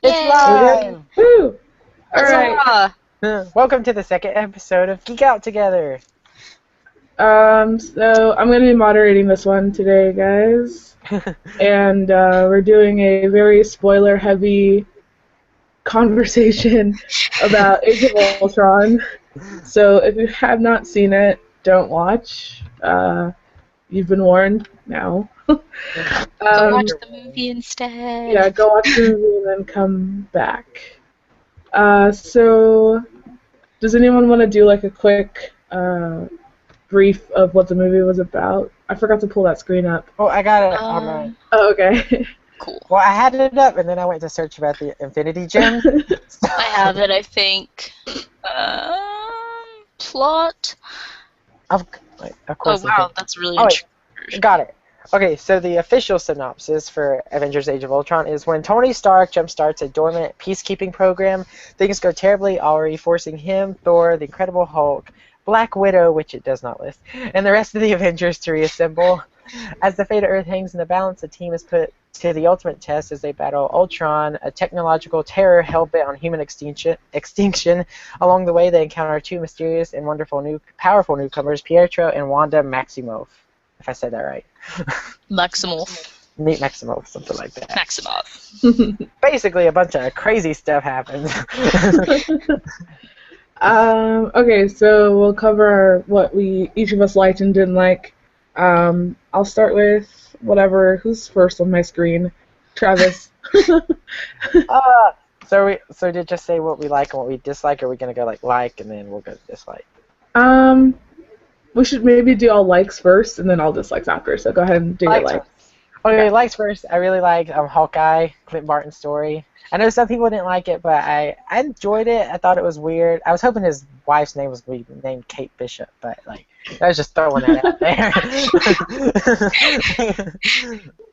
It's Yay! live! Woo! Alright. Huzzah! Welcome to the second episode of Geek Out Together. So I'm going to be moderating this one today, guys. And we're doing a very spoiler-heavy conversation about Age of Ultron. So if you have not seen it, don't watch. You've been warned now. Go watch the movie instead. Yeah, go watch the movie and then come back. So does anyone want to do like a quick brief of what the movie was about? I forgot to pull that screen up. Oh, I got it on my... Oh, okay. Cool. Well, I had it up, and then I went to search about the Infinity Gem. I have it, I think. Plot. Of course. Oh, wow, that's really Oh, interesting. got it. Okay, so the official synopsis for Avengers Age of Ultron is when Tony Stark jumpstarts a dormant peacekeeping program, things go terribly awry, forcing him, Thor, the Incredible Hulk, Black Widow, which it does not list, and the rest of the Avengers to reassemble. As the fate of Earth hangs in the balance, the team is put to the ultimate test as they battle Ultron, a technological terror hell-bent on human extinction. Along the way, they encounter two mysterious and powerful newcomers, Pietro and Wanda Maximoff, if I said that right. Maximoff. Meet Maximoff, something like that. Maximoff. Basically, a bunch of crazy stuff happens. Okay, so we'll cover what each of us liked and didn't like. I'll start with whatever. Who's first on my screen? Travis. So to just say what we like and what we dislike, or are we gonna go like and then we'll go to dislike? We should maybe do all likes first and then all dislikes after. So go ahead and do your likes. Okay, likes first. I really liked Hawkeye, Clint Barton's story. I know some people didn't like it, but I enjoyed it. I thought it was weird. I was hoping his wife's name was going to be named Kate Bishop, but I was just throwing that out there.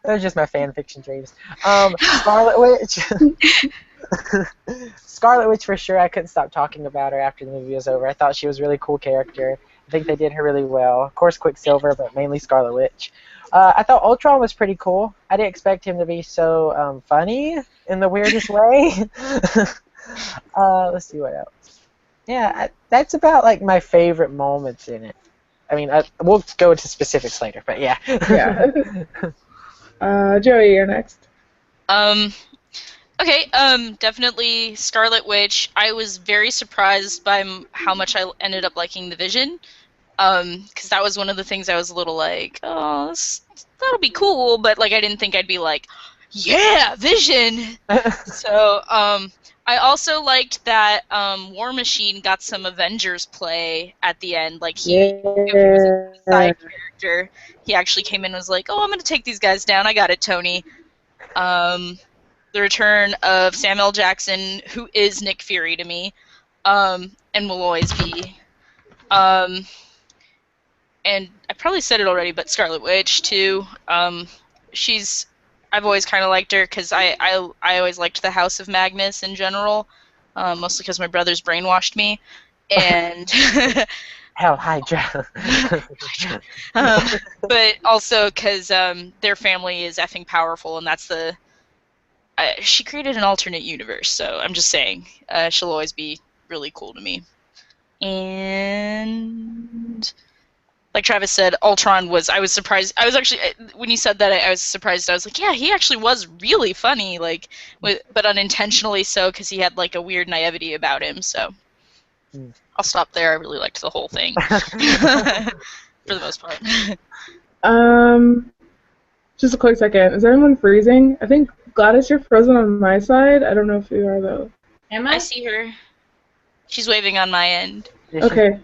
That was just my fan fiction dreams. Scarlet Witch. Scarlet Witch for sure. I couldn't stop talking about her after the movie was over. I thought she was a really cool character. I think they did her really well. Of course, Quicksilver, but mainly Scarlet Witch. I thought Ultron was pretty cool. I didn't expect him to be so funny in the weirdest way. Let's see what else. Yeah, that's about my favorite moments in it. I mean, we'll go into specifics later, but yeah. Yeah. Joey, you're next. Okay, definitely Scarlet Witch. I was very surprised by how much I ended up liking the Vision. Because that was one of the things I was a little like, oh, that'll be cool, but I didn't think I'd be like, yeah, Vision. So, I also liked that War Machine got some Avengers play at the end. He was a side character. He actually came in and was like, oh, I'm gonna take these guys down. I got it, Tony. The return of Samuel Jackson, who is Nick Fury to me, and will always be. And I probably said it already, but Scarlet Witch too. I've always kind of liked her because I always liked the House of Magnus in general, mostly because my brothers brainwashed me, and Hell, Hydra. but also because their family is effing powerful, and that's she created an alternate universe. So I'm just saying, she'll always be really cool to me, and. Like Travis said, Ultron I was surprised. I was actually, when you said that, I was surprised. I was like, yeah, he actually was really funny, but unintentionally so, because he had a weird naivety about him. So I'll stop there. I really liked the whole thing, for the most part. Just a quick second. Is everyone freezing? I think Gladys, you're frozen on my side. I don't know if you are though. Am I? I see her. She's waving on my end. Okay.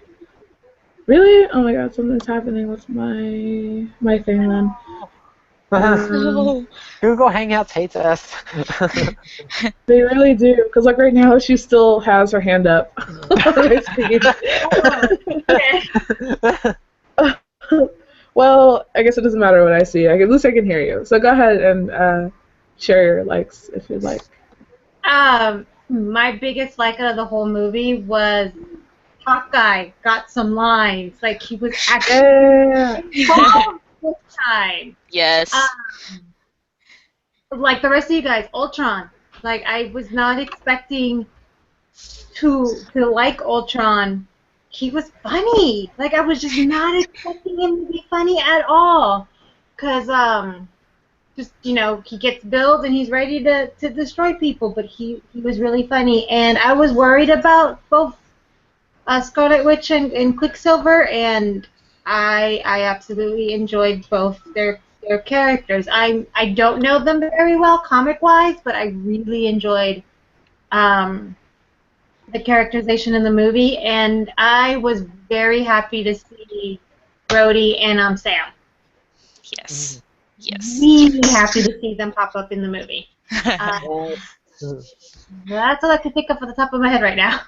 Really? Oh my god, something's happening with my thing then. Google Hangouts hates us. They really do, because right now she still has her hand up on my screen. Well, I guess it doesn't matter what I see. At least I can hear you. So go ahead and share your likes if you'd like. My biggest like out of the whole movie was Hawkeye got some lines. He was actually this time. Yes. The rest of you guys, Ultron. Like, I was not expecting to like Ultron. He was funny. Like, I was just not expecting him to be funny at all. Cause just he gets built and he's ready to destroy people. But he was really funny, and I was worried about both Scarlet Witch and Quicksilver, and I absolutely enjoyed both their characters. I don't know them very well comic wise, but I really enjoyed the characterization in the movie, and I was very happy to see Rhodey and Sam. Yes. Yes. Really happy to see them pop up in the movie. That's all I can think of at the top of my head right now.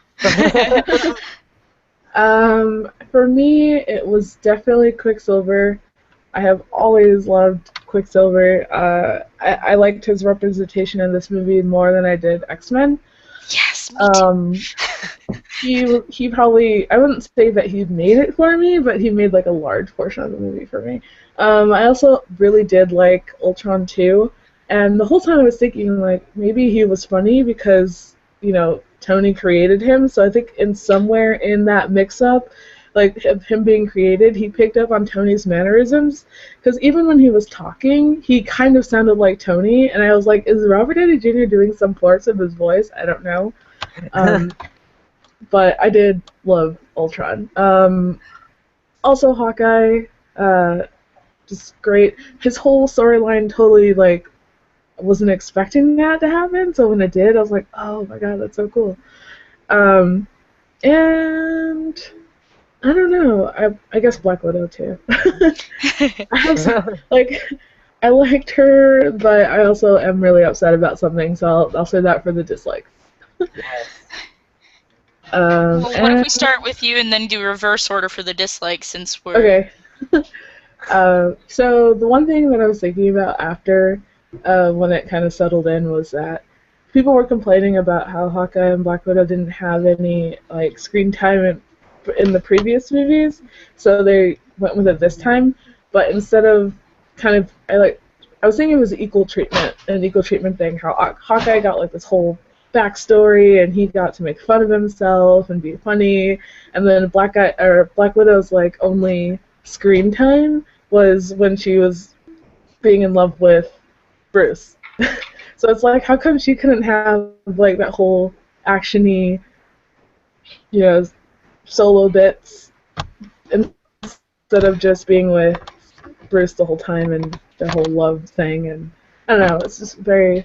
For me, it was definitely Quicksilver. I have always loved Quicksilver. I liked his representation in this movie more than I did X-Men. Yes, me too. He probably, I wouldn't say that he made it for me, but he made like a large portion of the movie for me. I also really did like Ultron too, and the whole time I was thinking like maybe he was funny because Tony created him, so I think in somewhere in that mix-up, like him being created, he picked up on Tony's mannerisms, because even when he was talking, he kind of sounded like Tony, and I was like, is Robert Downey Jr. doing some parts of his voice? I don't know. But I did love Ultron. Also Hawkeye, just great. His whole storyline totally, like, I wasn't expecting that to happen, so when it did, I was like, oh my god, that's so cool. And I don't know, I guess Black Widow too. I liked her, but I also am really upset about something, so I'll say that for the dislikes. Well, what if we start with you and then do reverse order for the dislikes, since we're... Okay. So the one thing that I was thinking about after when it kind of settled in was that people were complaining about how Hawkeye and Black Widow didn't have any like screen time in the previous movies, so they went with it this time. But instead of I was thinking it was an equal treatment thing. How Hawkeye got like this whole backstory, and he got to make fun of himself and be funny, and then Black Widow's like only screen time was when she was being in love with Bruce. So it's like, how come she couldn't have like that whole actiony, solo bits instead of just being with Bruce the whole time and the whole love thing? And I don't know, it's just very,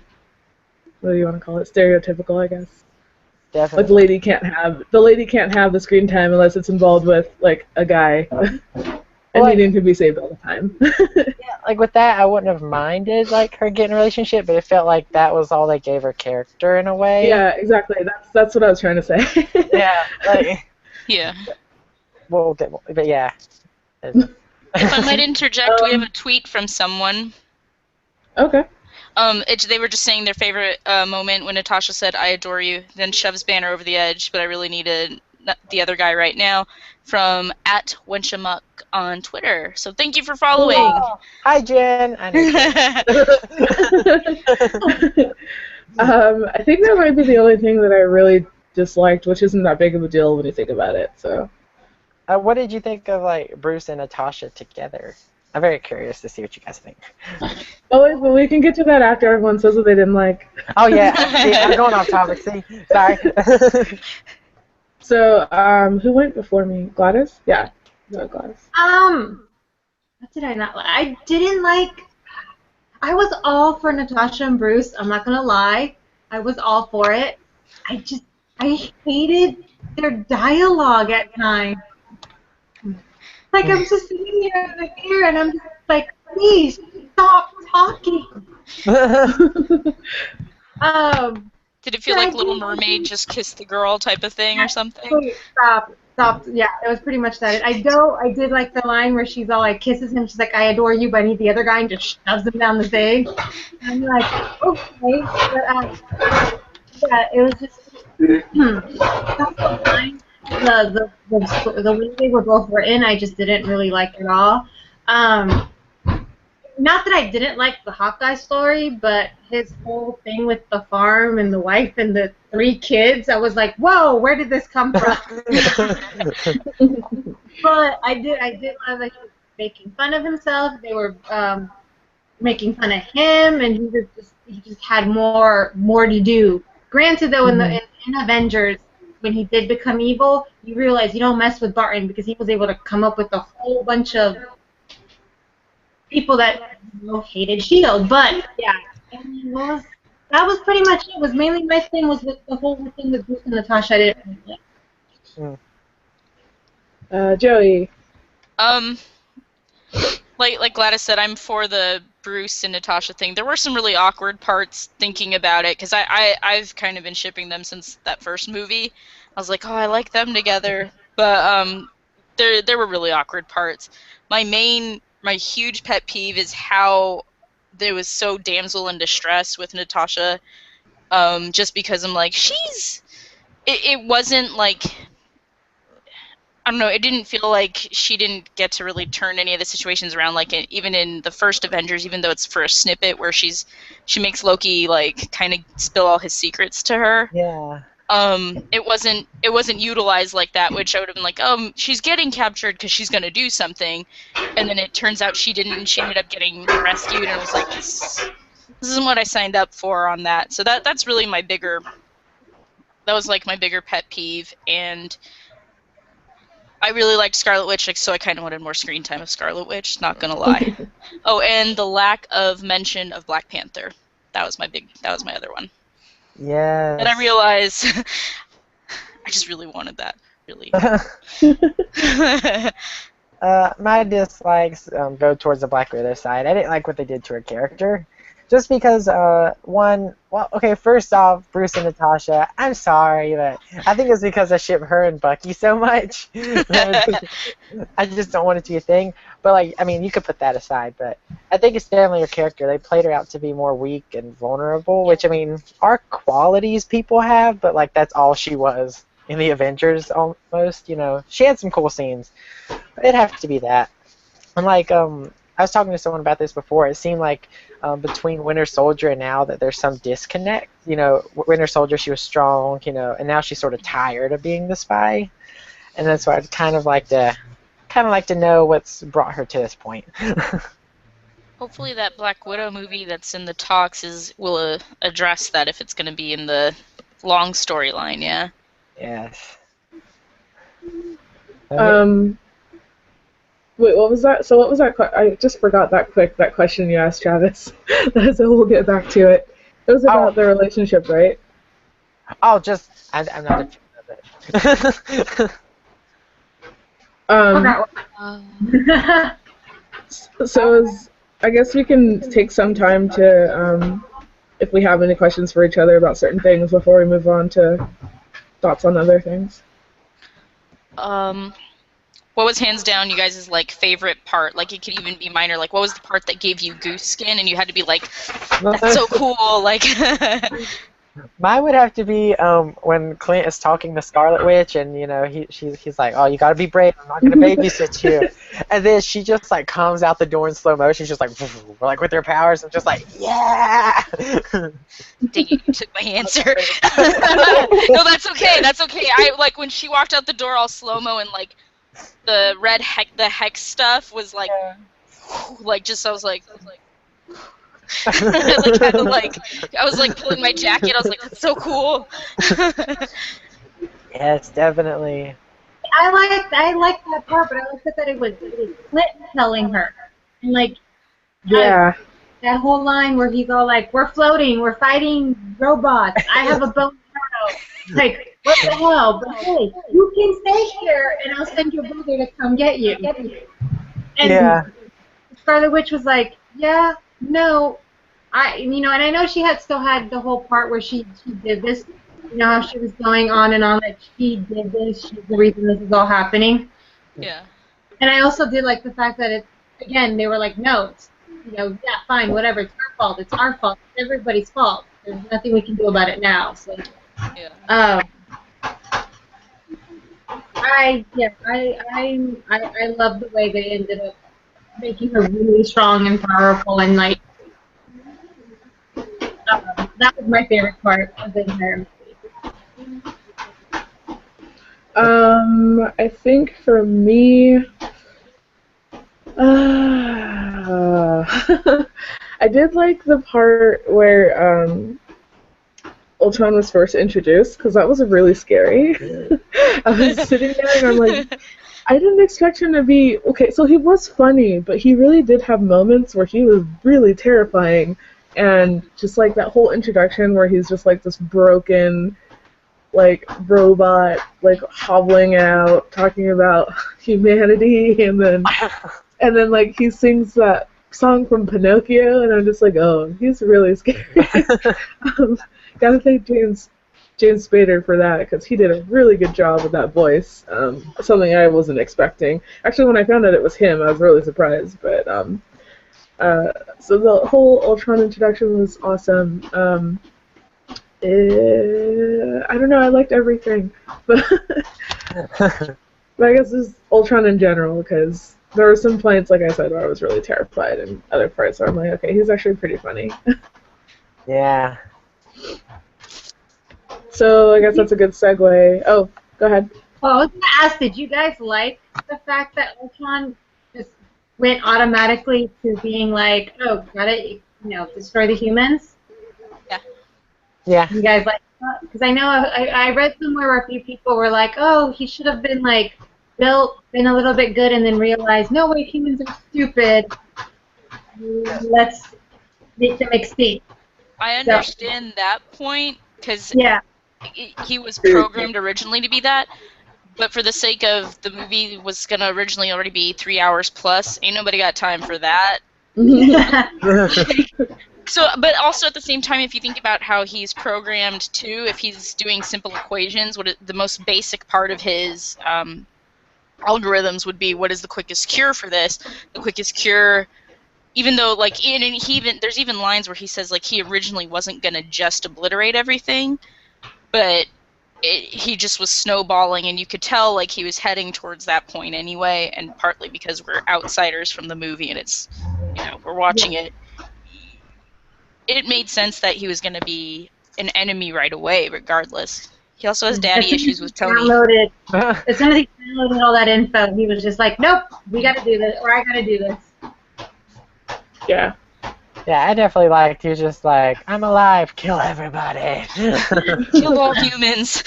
what do you want to call it? Stereotypical, I guess. Definitely. Like the lady can't have the screen time unless it's involved with like a guy and needing to be saved all the time. Yeah, like with that, I wouldn't have minded like her getting a relationship, but it felt like that was all they gave her character in a way. Yeah, exactly. That's what I was trying to say. Yeah. Yeah. But yeah. If I might interject, we have a tweet from someone. Okay. They were just saying their favorite moment when Natasha said, "I adore you," then shoves Banner over the edge, but I really needed the other guy right now, from @Wenchamuck on Twitter. So thank you for following. Oh, hi, Jen. I know Jen. I think that might be the only thing that I really disliked, which isn't that big of a deal when you think about it. So. What did you think of like Bruce and Natasha together? I'm very curious to see what you guys think. Oh, but we can get to that after everyone says what they didn't like. Oh yeah, see, I'm going off topic. See, sorry. So, who went before me? Gladys? Yeah, no, Gladys. What did I not like? I didn't like. I was all for Natasha and Bruce. I'm not gonna lie. I was all for it. I hated their dialogue at times. Like, I'm just sitting here in the ear, and I'm just like, please stop talking. Did it feel like Little Mermaid just kissed the girl type of thing or something? Please stop. Yeah, it was pretty much that. I did like the line where she's all like kisses him. She's like, I adore you, but I need the other guy, and just shoves him down the thing. And I'm like, okay, but yeah, it was just that's the line. The way they were both written, I just didn't really like at all. It not that I didn't like the Hawkeye story, but his whole thing with the farm and the wife and the 3 kids, I was like, whoa, where did this come from? But I did love that he was making fun of himself. They were making fun of him, and he just had more to do. Granted, though, in Avengers, when he did become evil, you realize you don't mess with Barton because he was able to come up with a whole bunch of people that hated Shield. But yeah, I mean, that was pretty much it. Was mainly my thing was with the whole thing with Bruce and Natasha. I didn't really like. Joey. Like Gladys said, I'm for the Bruce and Natasha thing. There were some really awkward parts thinking about it, because I've kind of been shipping them since that first movie. I was like, oh, I like them together. But there were really awkward parts. My huge pet peeve is how there was so damsel in distress with Natasha, just because I'm like, it wasn't like, I don't know, it didn't feel like she didn't get to really turn any of the situations around, like even in the first Avengers, even though it's for a snippet where she makes Loki like kind of spill all his secrets to her. Yeah. It wasn't utilized like that, which I would have been like, she's getting captured because she's gonna do something, and then it turns out she didn't, and she ended up getting rescued, and I was like, this isn't what I signed up for on that. So that's really my bigger pet peeve. And I really liked Scarlet Witch, so I kind of wanted more screen time of Scarlet Witch, not gonna lie. Oh, and the lack of mention of Black Panther. That was my other one. Yes. And I realized I just really wanted that. Really. My dislikes go towards the Black Widow side. I didn't like what they did to her character. Just because, first off, Bruce and Natasha, I'm sorry, but I think it's because I ship her and Bucky so much. I just don't want it to be a thing. But, like, I mean, you could put that aside, but I think it's definitely her character. They played her out to be more weak and vulnerable, which, I mean, are qualities people have, but, like, that's all she was in the Avengers almost, you know. She had some cool scenes, but it'd have to be that. And, like, I was talking to someone about this before. It seemed like between Winter Soldier and now that there's some disconnect. You know, Winter Soldier, she was strong, you know, and now she's sort of tired of being the spy. And that's why I'd kind of like to know what's brought her to this point. Hopefully that Black Widow movie that's in the talks will address that if it's going to be in the long storyline, yeah. Yes. Wait, what was that? So what was that? I just forgot that question you asked, Travis. So we'll get back to it. It was about the relationship, right? Oh, I'm not a fan of it. So I guess we can take some time to, if we have any questions for each other about certain things before we move on to thoughts on other things. What was hands down you guys' like favorite part? Like it could even be minor. Like what was the part that gave you goose skin and you had to be like, that's so cool? Like. Mine would have to be when Clint is talking to Scarlet Witch, and you know he's like, "Oh, you gotta be brave. I'm not gonna babysit you." And then she just like comes out the door in slow motion. She's just like with her powers. I'm just like, "Yeah." Dang it, you took my answer. No, that's okay. That's okay. I like when she walked out the door all slow mo and like the the hex stuff was like, like just I was like. I was like pulling my jacket. I was like, "That's so cool." Yes, definitely. I like that part, but I liked that it was Clint telling her, and like, yeah, that whole line where he's all like, "We're floating, we're fighting robots. I have a bow and arrow." Like, what the hell? But hey, you can stay here, and I'll send your brother to come get you. And Scarlet Witch was like, "Yeah. No, and I know she still had the whole part where she did this, how she was going on and on that she did this, she's the reason this is all happening. Yeah. And I also did like the fact that they were like, no, it's, yeah, fine, whatever, it's our fault, it's everybody's fault. There's nothing we can do about it now. So, yeah. I love the way they ended up making her really strong and powerful, and like that was my favorite part of the entire movie. I think for me, I did like the part where Ultron was first introduced, because that was really scary. I was sitting there and I'm like, I didn't expect him to be okay. So he was funny, but he really did have moments where he was really terrifying, and just like that whole introduction where he's just like this broken, like robot, like hobbling out, talking about humanity, and then like he sings that song from Pinocchio, and I'm just like, oh, he's really scary. Gotta thank James Spader for that, because he did a really good job with that voice. Something I wasn't expecting. Actually, when I found out it was him, I was really surprised. But so the whole Ultron introduction was awesome. I don't know. I liked everything, but I guess this is Ultron in general, because there were some points, like I said, where I was really terrified, and other parts where I'm like, okay, he's actually pretty funny. Yeah. So I guess that's a good segue. Oh, go ahead. Well, I was gonna ask, did you guys like the fact that Ultron just went automatically to being like, oh, gotta, destroy the humans? Yeah. You guys like that? Because I know I read somewhere where a few people were like, oh, he should have been like built, been a little bit good, and then realized, no, wait, humans are stupid. Let's make them extinct. I understand that point, because Yeah. he was programmed originally to be that, but for the sake of the movie was going to originally already be 3 hours plus, ain't nobody got time for that. So, but also at the same time, if you think about how he's programmed too, if he's doing simple equations, the most basic part of his algorithms would be, what is the quickest cure for this? The quickest cure, even though like there's even lines where he says like he originally wasn't gonna just obliterate everything, but he just was snowballing, and you could tell like he was heading towards that point anyway, and partly because we're outsiders from the movie and it's, we're watching it. It made sense that he was going to be an enemy right away, regardless. He also has daddy issues with Tony. As soon as he downloaded all that info, he was just like, nope, we got to do this, or I got to do this. Yeah. Yeah, I definitely liked, he was just like, I'm alive, kill everybody. Kill all humans.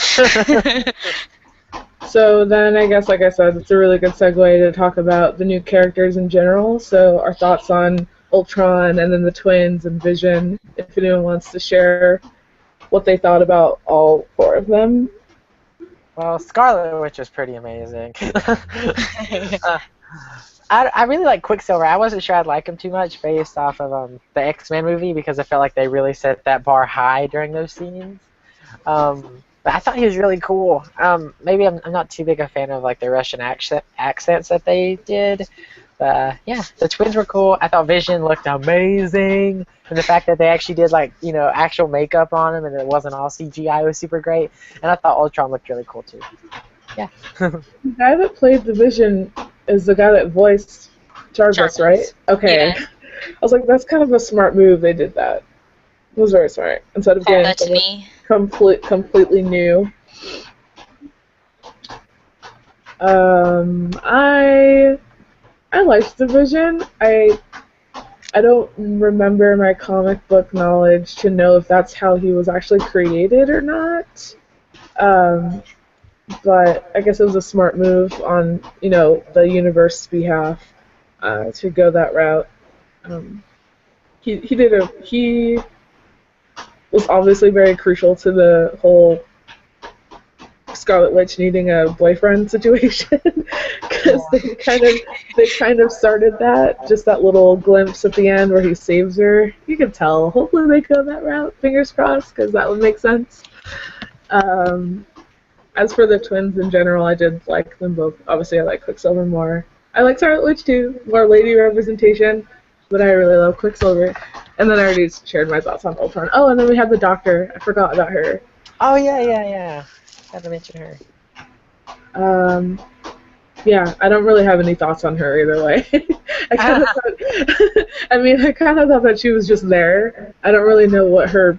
So then I guess, like I said, it's a really good segue to talk about the new characters in general. So our thoughts on Ultron, and then the twins and Vision, if anyone wants to share what they thought about all 4 of them. Well, Scarlet Witch is pretty amazing. I really like Quicksilver. I wasn't sure I'd like him too much based off of the X-Men movie, because I felt like they really set that bar high during those scenes. But I thought he was really cool. Maybe I'm not too big a fan of like the Russian accents that they did. Yeah, the twins were cool. I thought Vision looked amazing, and the fact that they actually did like actual makeup on him and it wasn't all CGI was super great. And I thought Ultron looked really cool too. Yeah. The guy that played the Vision is the guy that voiced Jarvis, right? Okay. Yeah. I was like, that's kind of a smart move. They did that. It was very smart. Instead of getting someone completely new. I liked the Vision. I don't remember my comic book knowledge to know if that's how he was actually created or not. But I guess it was a smart move on, the universe's behalf to go that route. He was obviously very crucial to the whole Scarlet Witch needing a boyfriend situation, because they kind of started that, just that little glimpse at the end where he saves her. You can tell. Hopefully they go that route. Fingers crossed, because that would make sense. As for the twins in general, I did like them both. Obviously, I like Quicksilver more. I like Scarlet Witch too, more lady representation, but I really love Quicksilver. And then I already shared my thoughts on Ultron. Oh, and then we had the Doctor. I forgot about her. Oh yeah. Had to mention her. Yeah, I don't really have any thoughts on her either way. I kind of thought, I kind of thought that she was just there. I don't really know what her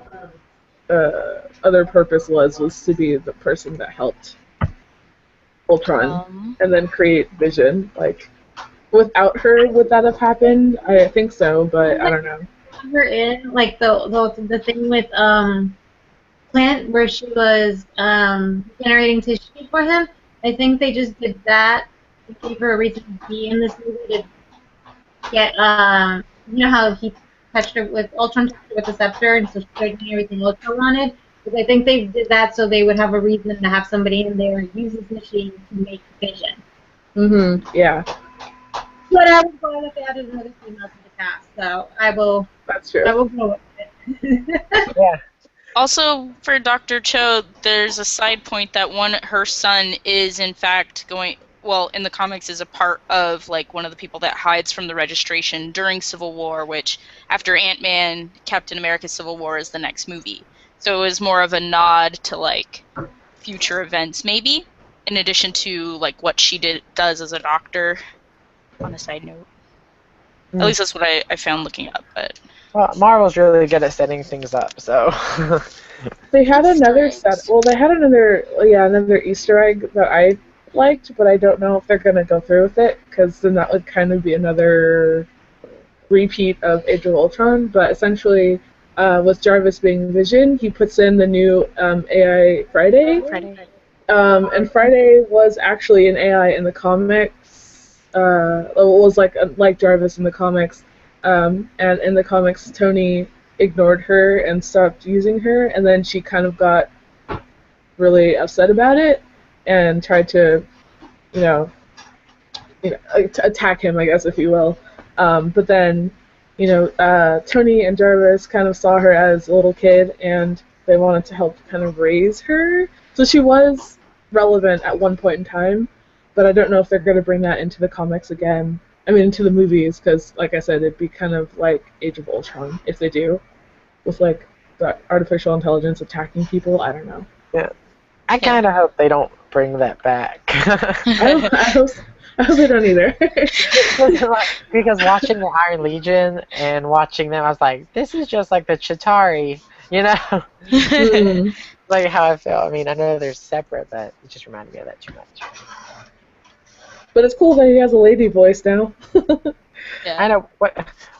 other purpose was to be the person that helped Ultron Um, and then create Vision. Like, without her, would that have happened? I think so, but I don't know. Her in like the thing with Clint where she was generating tissue for him. I think they just did that to give her a reason to be in this movie to get you know how he touched her with Ultron touched her with the scepter and so she started doing everything Ultron wanted. But I think they did that so they would have a reason to have somebody in there use this machine to make Vision. Yeah, But I was glad that they added another female to the cast, so that's true. I will go with it. Yeah. Also, for Dr. Cho, there's a side point that her son is in fact in the comics is a part of like one of the people that hides from the registration during Civil War, which after Ant-Man, Captain America Civil War is the next movie. So it was more of a nod to like future events maybe, in addition to like what she does as a doctor on a side note. At least that's what I found looking up, but Well, Marvel's really good at setting things up, so. They had another Easter eggs. another Easter egg that I liked, but I don't know if they're gonna go through with it because then that would kind of be another repeat of Age of Ultron. But essentially, with Jarvis being Vision, he puts in the new AI Friday. And Friday was actually an AI in the comics. It was like Jarvis in the comics. And in the comics, Tony ignored her and stopped using her, and then she kind of got really upset about it and tried to, attack him, I guess, if you will. But then, Tony and Jarvis kind of saw her as a little kid, and they wanted to help kind of raise her. So she was relevant at one point in time, but I don't know if they're going to bring that into the comics again. I mean, into the movies, because, like I said, it'd be kind of like Age of Ultron if they do, with like the artificial intelligence attacking people. I don't know. Yeah. I kind of hope they don't bring that back. I hope they don't either. Because watching the Iron Legion and watching them, I was like, this is just like the Chitauri, Like how I feel. I mean, I know they're separate, but it just reminded me of that too much. But it's cool that he has a lady voice now. Yeah. I know. What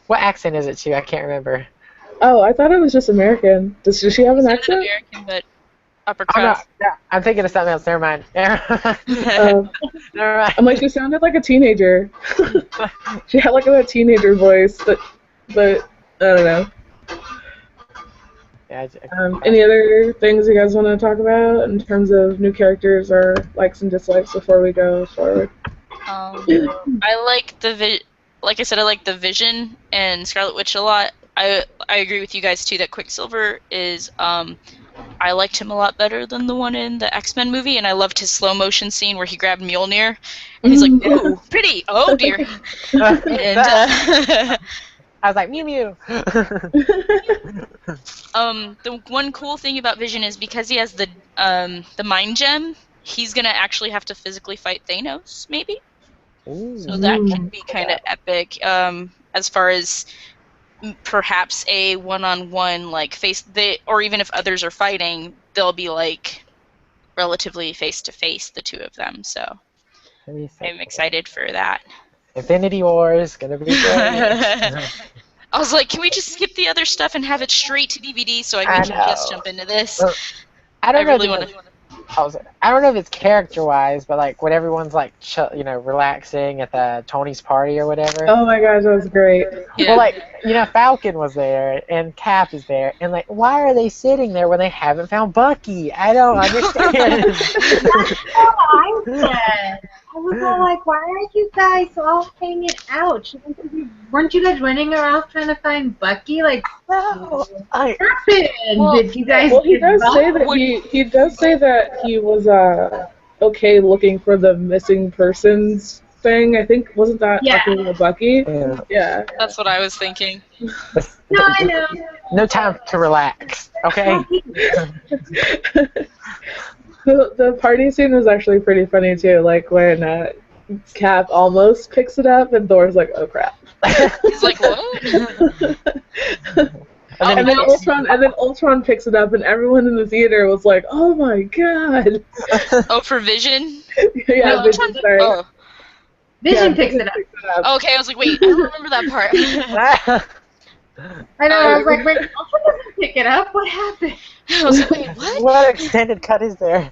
accent is it too? I can't remember. Oh, I thought it was just American. Does she have an accent? American, but upper Oh, no, crust. no, I'm thinking of something else. Never mind. Never mind. I'm like, she sounded like a teenager. She had like a teenager voice, but I don't know. Yeah, Any other things you guys want to talk about in terms of new characters or likes and dislikes before we go forward? I like like I said, I like the Vision and Scarlet Witch a lot. I agree with you guys too that Quicksilver is I liked him a lot better than the one in the X-Men movie, and I loved his slow motion scene where he grabbed Mjolnir and he's like, "Ooh, pretty! Oh dear!" And I was like, Mew Mew. the one cool thing about Vision is because he has the mind gem, he's gonna actually have to physically fight Thanos, maybe. So that can be kind of epic. As far as perhaps a one-on-one like or even if others are fighting, they'll be like relatively face-to-face, the two of them. So I'm excited for that. Infinity War is gonna be great. I was like, can we just skip the other stuff and have it straight to DVD so we can just jump into this? I don't really know. want to. I don't know if it's character-wise, but like when everyone's like, relaxing at the Tony's party or whatever. Oh my gosh, that was great. Yeah. Well, Falcon was there and Cap is there, and like, why are they sitting there when they haven't found Bucky? I don't understand. That's what I said. I was all like, why aren't you guys all hanging out? Weren't you guys running around trying to find Bucky? Like, No, what happened? Did you guys Well, he give does say up? that he does say that he was okay looking for the missing persons thing. I think wasn't that talking about Bucky? Yeah. That's what I was thinking. No, I know. No time to relax. Okay. The party scene was actually pretty funny too. Like when Cap almost picks it up, and Thor's like, "Oh crap!" He's like, what? And then Ultron picks it up, and everyone in the theater was like, "Oh my god!" Oh, for Vision? Yeah, No, Vision, sorry. Oh. Vision picks it up. Okay, I was like, wait, I don't remember that part. I know. I was like, wait, Ultron doesn't pick it up. What happened? I was like, wait, what? What extended cut is there?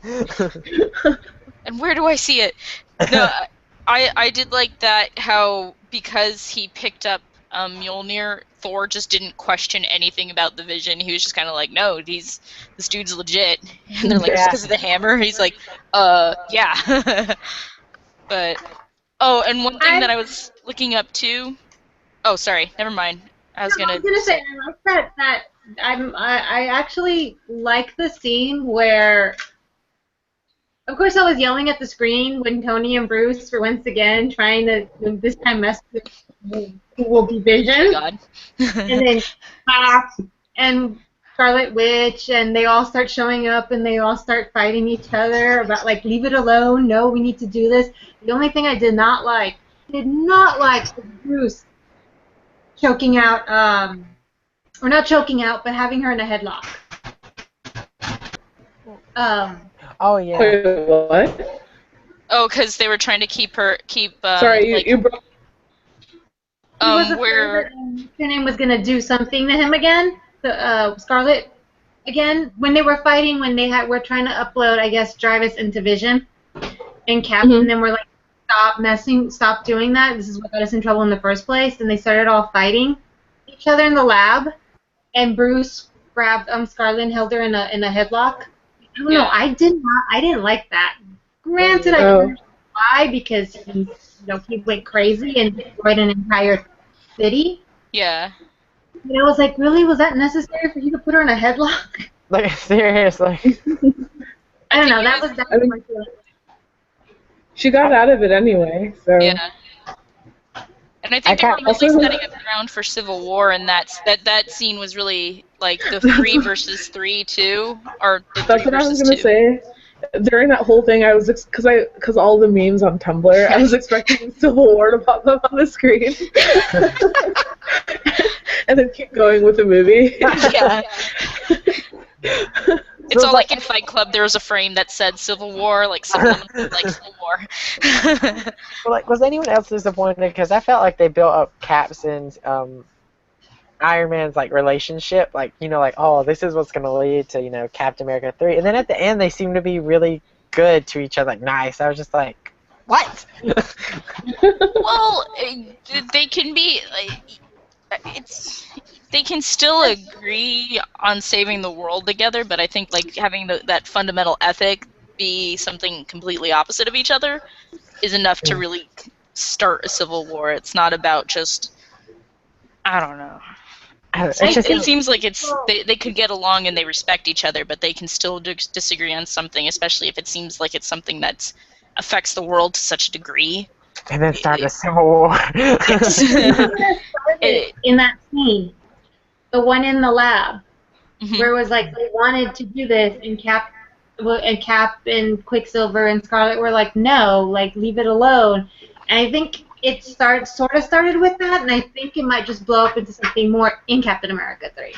And where do I see it? No, I did like that, how because he picked up Mjolnir, Thor just didn't question anything about the Vision. He was just kind of like, no, this dude's legit. And they're like, just because of the hammer? He's like, yeah. But, oh, and one thing that I was looking up too. Oh, sorry, never mind. I was gonna say, I like that I actually like the scene where, of course, I was yelling at the screen when Tony and Bruce were once again trying to this time mess with who will be Vision. Oh God. And then Cap and Scarlet Witch, and they all start showing up, and they all start fighting each other about like, leave it alone. No, we need to do this. The only thing I did not like was Bruce choking out, or not choking out, but having her in a headlock. Oh yeah. Wait, what? Oh, because they were trying to keep. Sorry, like, you broke. He was afraid where that Finn was gonna do something to him again. Scarlet again, when they were fighting, when were trying to upload, I guess, Jarvis into Vision, and Cap and them were like, stop doing that. This is what got us in trouble in the first place. And they started all fighting each other in the lab. And Bruce grabbed Scarlet and held her in a headlock. I don't know. I didn't like that. Granted, I don't know why, because he went crazy and destroyed an entire city. Yeah. And I was like, really? Was that necessary for you to put her in a headlock? Like seriously. I don't know. That was my feeling. She got out of it anyway, so. Yeah. And I think they were really setting up the ground for Civil War, and that scene was really like the 3 versus 3 too, or the 3 That's what I was gonna 2. say. During that whole thing, I was because all the memes on Tumblr, I was expecting Civil War to pop up on the screen, and then keep going with the movie. Yeah. It's all like in Fight Club. There was a frame that said Civil War, like Civil War. Well, like, was anyone else disappointed? Because I felt like they built up Cap's and Iron Man's like relationship, like like, oh, this is what's gonna lead to Captain America 3, and then at the end they seem to be really good to each other, like nice. I was just like, what? Well, they can be like, they can still agree on saving the world together, but I think like having that fundamental ethic be something completely opposite of each other is enough to really start a civil war. It's not about just, I don't know. It seems like they could get along and they respect each other, but they can still disagree on something, especially if it seems like it's something that affects the world to such a degree. And then start a civil war. In that scene, the one in the lab, where it was like they wanted to do this, and Cap and Quicksilver and Scarlet were like, no, like leave it alone. And I think it sort of started with that, and I think it might just blow up into something more in Captain America 3.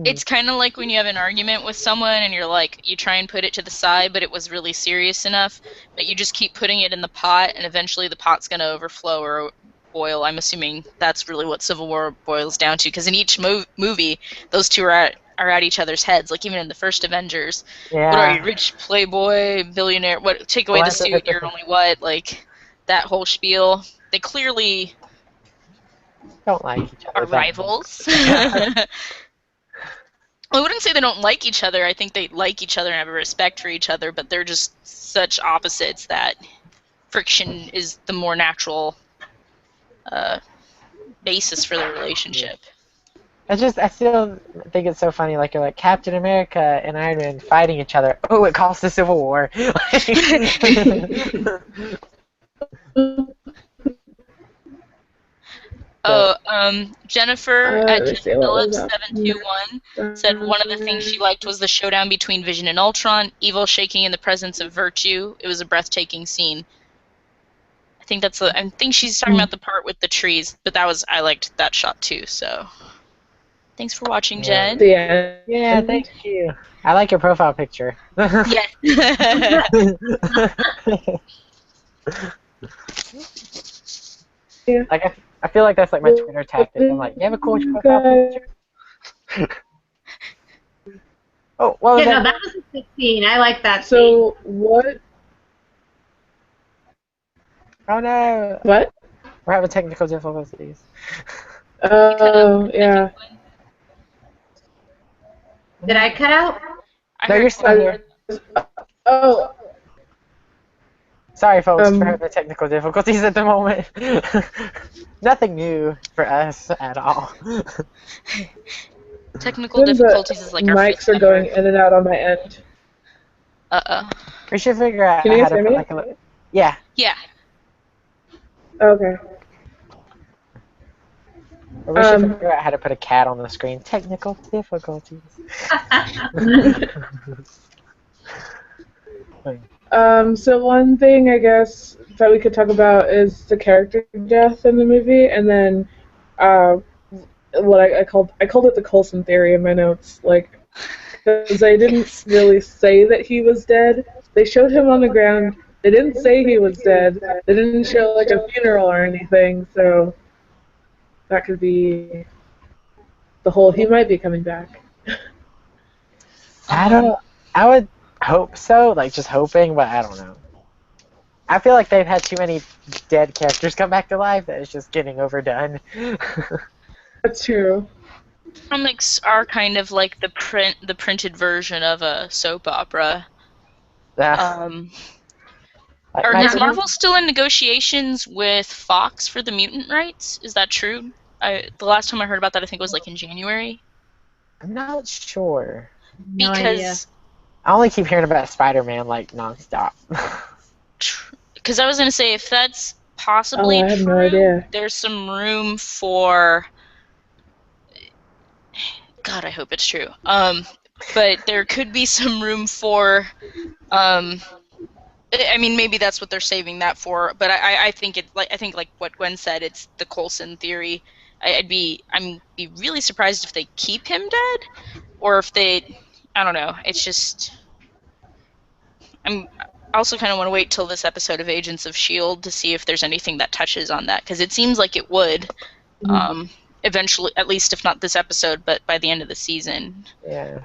It's kind of like when you have an argument with someone and you're like, you try and put it to the side, but it was really serious enough, but you just keep putting it in the pot, and eventually the pot's going to overflow or boil. I'm assuming that's really what Civil War boils down to, because in each movie, those two are at each other's heads. Like even in the first Avengers, what are you, rich playboy, billionaire? What, take away the suit, you're only what? Like that whole spiel. They clearly don't like each other. Are rivals. I wouldn't say they don't like each other. I think they like each other and have a respect for each other, but they're just such opposites that friction is the more natural basis for their relationship. I still think it's so funny. Like you're like Captain America and Iron Man fighting each other. Oh, it caused a civil war. Jennifer at Phillips721 said one of the things she liked was the showdown between Vision and Ultron, evil shaking in the presence of virtue. It was a breathtaking scene. I think I think she's talking about the part with the trees, but I liked that shot too. So, thanks for watching, Jen. The end. Yeah, thank you. I like your profile picture. Yeah. Yeah. Like I feel like that's like my Twitter tactic. I'm like, you have a cool profile picture? Oh, what was Yeah, that? no, that was a good scene. I like that scene. So what? Oh no, What? we're having technical difficulties. Oh, yeah. Did I cut out? No, you're still here. Oh, Sorry, folks, for having technical difficulties at the moment. Nothing new for us at all. Technical difficulties is like our mics fifth are going member. in and out on my end. We should figure out Can you how to guys put hear like me? a yeah. Yeah. Okay. Or we should figure out how to put a cat on the screen. Technical difficulties. So one thing I guess that we could talk about is the character death in the movie, and then what I called it the Coulson theory in my notes, like because they didn't really say that he was dead. They showed him on the ground. They didn't say he was dead. They didn't show like a funeral or anything, so that could be the whole he might be coming back. I don't know. I would hope so, like just hoping, but I don't know. I feel like they've had too many dead characters come back to life that it's just getting overdone. That's true. Comics are kind of like the printed version of a soap opera. Is Marvel still in negotiations with Fox for the mutant rights? Is that true? The last time I heard about that, I think it was like in January. I'm not sure. No idea. I only keep hearing about Spider-Man like nonstop. Because I was gonna say, if that's possibly I have true, no idea. there's some room for. God, I hope it's true. But there could be some room for. I mean, maybe that's what they're saving that for. But I think like what Gwen said, it's the Coulson theory. I'm really surprised if they keep him dead, or if they. I don't know. It's just. I also kind of want to wait till this episode of Agents of S.H.I.E.L.D. to see if there's anything that touches on that, because it seems like it would, eventually, at least if not this episode, but by the end of the season. Yeah.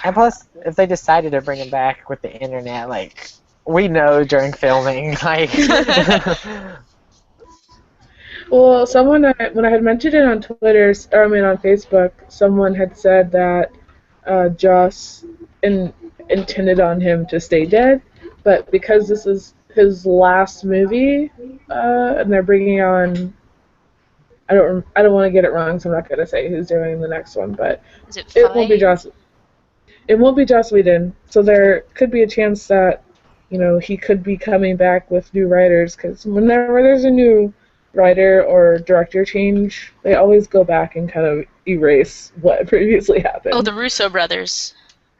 And plus, if they decided to bring him back with the internet, like, we know during filming, like... Well, when I had mentioned it on Twitter, on Facebook, someone had said that Joss intended on him to stay dead, but because this is his last movie, and they're bringing on, I don't want to get it wrong, so I'm not gonna say who's doing the next one, but it won't be Joss. It won't be Joss Whedon, so there could be a chance that, he could be coming back with new writers, because whenever there's a new writer or director change, they always go back and kind of erase what previously happened. Oh, the Russo brothers.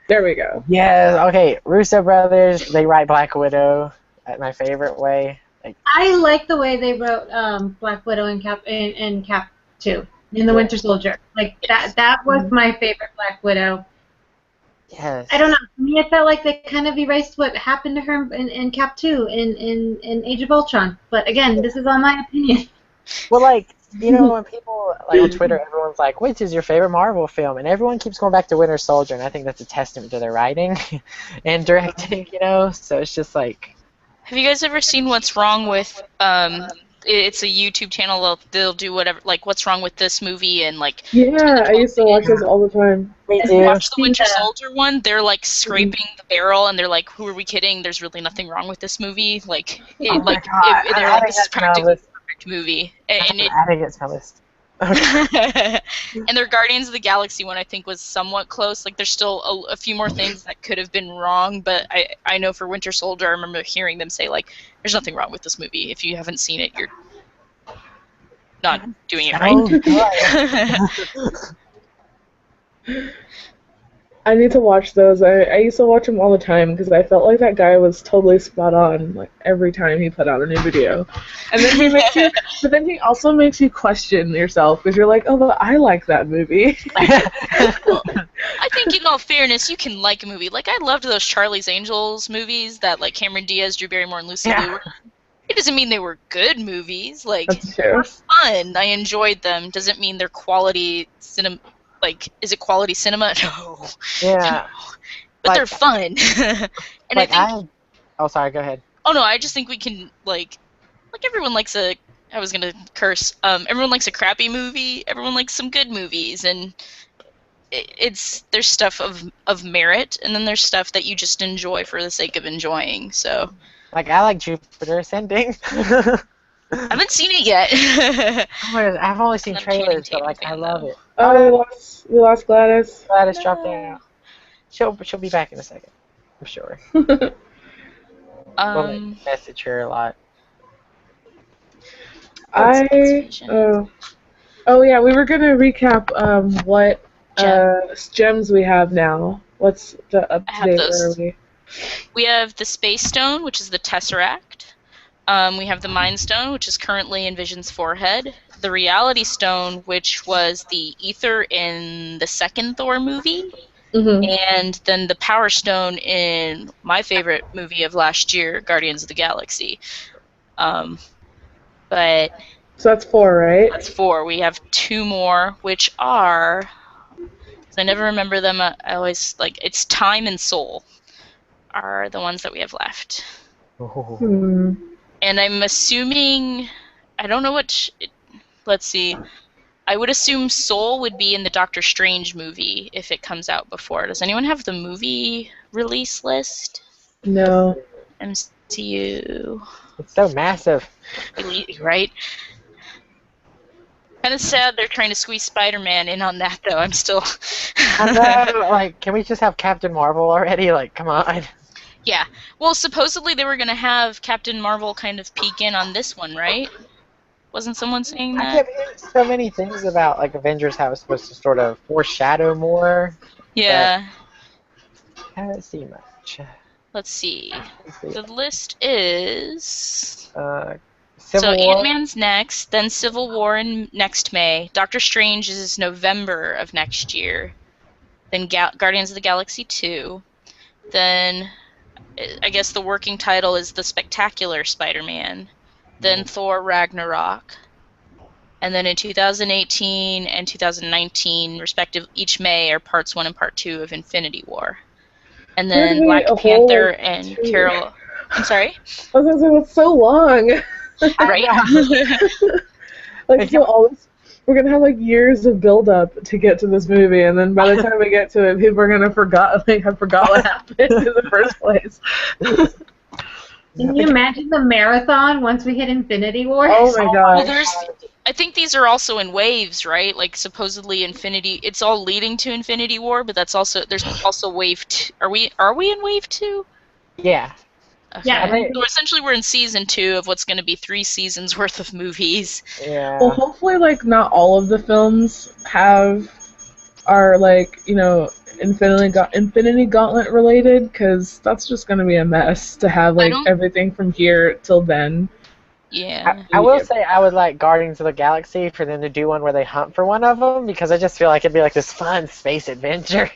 There we go. Yeah, okay, Russo brothers, they write Black Widow at my favorite way. I like the way they wrote Black Widow and Cap 2 in the Winter Soldier. Like that was my favorite Black Widow. Yes. I don't know. To me, it felt like they kind of erased what happened to her in Cap 2 in Age of Ultron. But again, this is all my opinion. Well, like, when people, like, on Twitter, everyone's like, which is your favorite Marvel film? And everyone keeps going back to Winter Soldier, and I think that's a testament to their writing and directing, So it's just like... Have you guys ever seen What's Wrong with, it's a YouTube channel, they'll do whatever, like, what's wrong with this movie, and, like... Yeah, I used to watch this all the time. Me too. Watch the Winter Soldier one, they're, like, scraping the barrel, and they're like, who are we kidding? There's really nothing wrong with this movie. Like, they're like, this is practically the perfect movie. And I think it's my list. Okay. And their Guardians of the Galaxy one, I think, was somewhat close. Like, there's still a few more things that could have been wrong, but I know for Winter Soldier, I remember hearing them say, like, there's nothing wrong with this movie. If you haven't seen it, you're not doing it right. I need to watch those. I used to watch them all the time because I felt like that guy was totally spot on like every time he put out a new video. And then but then he also makes you question yourself because you're like, oh, but I like that movie. Well, I think in all fairness, you can like a movie. Like, I loved those Charlie's Angels movies that, like, Cameron Diaz, Drew Barrymore, and Lucy Liu were. It doesn't mean they were good movies. Like, That's they true. were fun. I enjoyed them. Doesn't mean they're quality cinema. Like, is it quality cinema? No. Yeah. But Like- they're fun. And Like, I think. Oh, sorry. Go ahead. Oh no, I just think we can like everyone likes a. I was gonna curse. Everyone likes a crappy movie. Everyone likes some good movies, and there's stuff of merit, and then there's stuff that you just enjoy for the sake of enjoying. So Like, I like Jupiter Ascending. I haven't seen it yet. I've only seen I'm a trailers, Channing but like I Tatum love fan, it. Oh, we lost Gladys. Gladys dropped out. She'll be back in a second, I'm sure. We'll message her a lot. Oh yeah, we were gonna recap what gems we have now. What's the update? Where are we? We have the Space Stone, which is the Tesseract. We have the Mind Stone, which is currently in Vision's forehead. The Reality Stone, which was the ether in the second Thor movie. Mm-hmm. And then the Power Stone in my favorite movie of last year, Guardians of the Galaxy. But So that's 4, right? that's 4. We have 2 more, which are... 'cause I never remember them. I always... it's Time and Soul are the ones that we have left. Hmm. And I'm assuming... I don't know what... let's see. I would assume Soul would be in the Doctor Strange movie if it comes out before. Does anyone have the movie release list? No. MCU. It's so massive. Right? Kind of sad they're trying to squeeze Spider-Man in on that, though. I'm still... I know, like, can we just have Captain Marvel already? Like, come on. Yeah. Well, supposedly they were going to have Captain Marvel kind of peek in on this one, right? Wasn't someone saying I that? kept hearing so many things about, like, Avengers, how it's supposed to sort of foreshadow more. Yeah. I haven't seen much. Let's see. Let's see. The list is... Civil War. Ant-Man's next, then Civil War in next May. Doctor Strange is November of next year. Then Guardians of the Galaxy 2. Then I guess the working title is The Spectacular Spider-Man. Then Thor Ragnarok. And then in 2018 and 2019, each May are parts 1 and part 2 of Infinity War. And then Black Panther and Carol... I'm sorry? I was gonna say, that's so long. Right? Like, we're gonna have like years of build up to get to this movie, and then by the time we get to it, people are gonna have forgot what happened in the first place. Can you imagine the marathon once we hit Infinity War? Oh my god! Well, I think these are also in waves, right? Like supposedly it's all leading to Infinity War, but there's also wave 2. Are we in wave 2? Yeah. Okay. Yeah. So essentially we're in season 2 of what's going to be 3 seasons worth of movies. Yeah. Well, hopefully, like, not all of the films are like, you know, Infinity Gauntlet related, because that's just gonna be a mess to have like everything from here till then. Yeah. I will say I would like Guardians of the Galaxy for them to do one where they hunt for one of them, because I just feel like it'd be like this fun space adventure.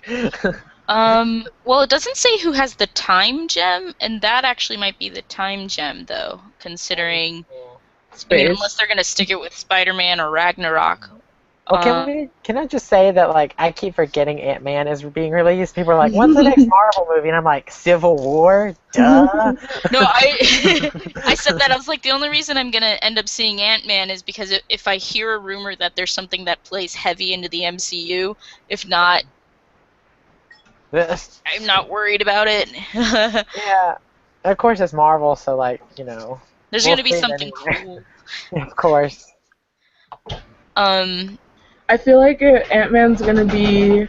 Well, it doesn't say who has the time gem, and that actually might be the time gem, though, considering... I mean, unless they're going to stick it with Spider-Man or Ragnarok. Well, can I just say that, like, I keep forgetting Ant-Man is being released. People are like, when's the next Marvel movie? And I'm like, Civil War? Duh. No, I said that. I was like, the only reason I'm going to end up seeing Ant-Man is because if I hear a rumor that there's something that plays heavy into the MCU, if not, I'm not worried about it. Yeah. Of course, it's Marvel, so, like, you know. There's going to be something cool. Yeah, of course. I feel like Ant-Man's gonna be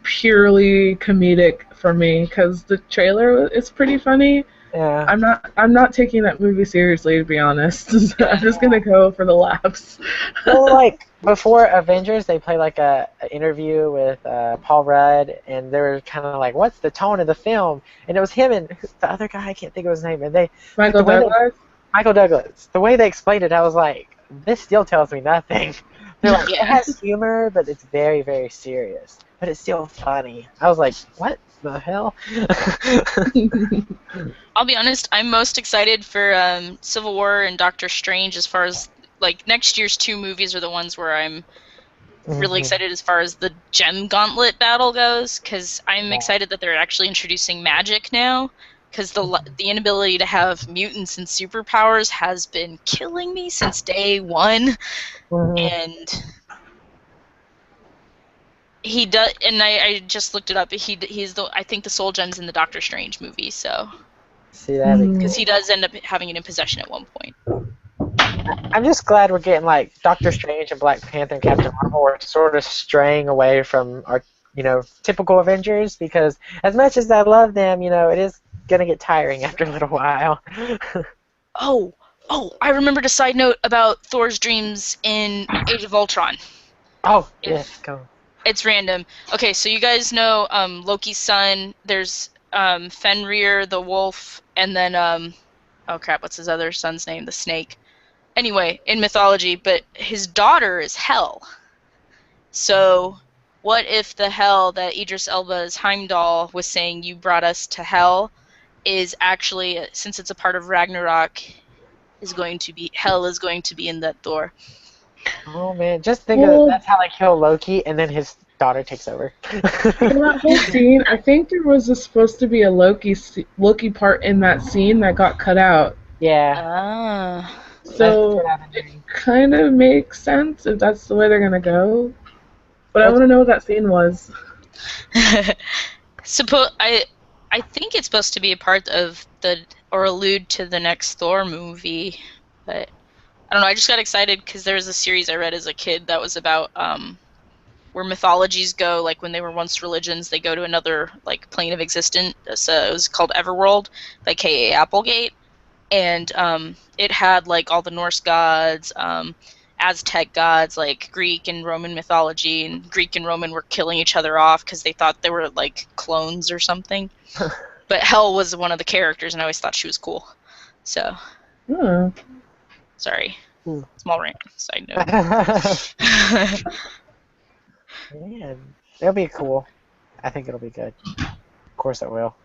purely comedic for me because the trailer is pretty funny. Yeah. I'm not taking that movie seriously, to be honest. I'm just gonna go for the laughs. Well, like, before Avengers, they played like a interview with Paul Rudd, and they were kind of like, "What's the tone of the film?" And it was him and the other guy. I can't think of his name. And they like Michael the way they, Douglas. Michael Douglas. The way they explained it, I was like, "This still tells me nothing." They're like, "It Yeah. has humor, but it's very, very serious, but it's still funny." I was like, "What the hell?" I'll be honest, I'm most excited for Civil War and Doctor Strange as far as, like, next year's 2 movies are the ones where I'm really excited as far as the Gem Gauntlet battle goes, because I'm excited that they're actually introducing magic now, because the inability to have mutants and superpowers has been killing me since day one, and he does, and I just looked it up. He's I think the Soul Gem's in the Doctor Strange movie, so See that? because he does end up having it in possession at one point. I'm just glad we're getting like Doctor Strange and Black Panther and Captain Marvel. We're sort of straying away from our, typical Avengers, because as much as I love them, it is gonna get tiring after a little while. Oh, I remembered a side note about Thor's dreams in Age of Ultron. Oh, yes, go. It's random. Okay, so you guys know Loki's son. There's Fenrir the wolf, and then oh crap, what's his other son's name? The snake. Anyway, in mythology, but his daughter is Hel. So, what if the Hel that Idris Elba's Heimdall was saying, "You brought us to Hell," is actually, since it's a part of Ragnarok, Hel is going to be in that Thor. Oh man, just think of that's how they kill Loki, and then his daughter takes over. That whole scene, I think there was supposed to be a Loki part in that scene that got cut out. Yeah. Ah. So it kind of makes sense if that's the way they're gonna go. But I want to know what that scene was. I think it's supposed to be a part of or allude to the next Thor movie, but I don't know. I just got excited because there was a series I read as a kid that was about where mythologies go, like when they were once religions, they go to another like plane of existence. So it was called Everworld by K.A. Applegate, and it had like all the Norse gods, Aztec gods, like Greek and Roman mythology, and Greek and Roman were killing each other off because they thought they were like clones or something. But Hel was one of the characters, and I always thought she was cool. So, sorry, small rant. Side note. Man, it'll be cool. I think it'll be good. Of course it will.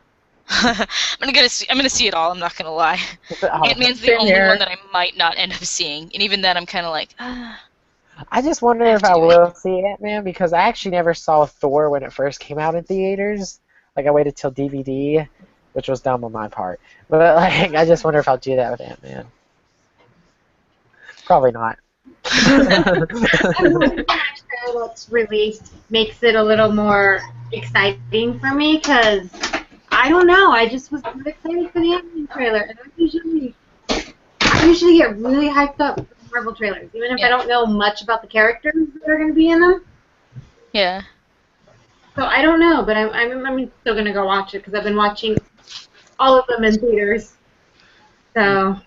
I'm gonna see it all. I'm not gonna lie. Ant-Man's the Same only here. one that I might not end up seeing, and even then, I'm kind of like, I just wonder if I will see Ant-Man, because I actually never saw Thor when it first came out in theaters. Like, I waited till DVD, which was dumb on my part. But like, I just wonder if I'll do that with Ant-Man. Probably not. The next trailer that's released makes it a little more exciting for me, because I don't know, I just was really excited for the Ant-Man trailer, and I usually get really hyped up for Marvel trailers, even if I don't know much about the characters that are going to be in them. yeah. So I don't know, but I'm still going to go watch it, because I've been watching all of them in theaters. So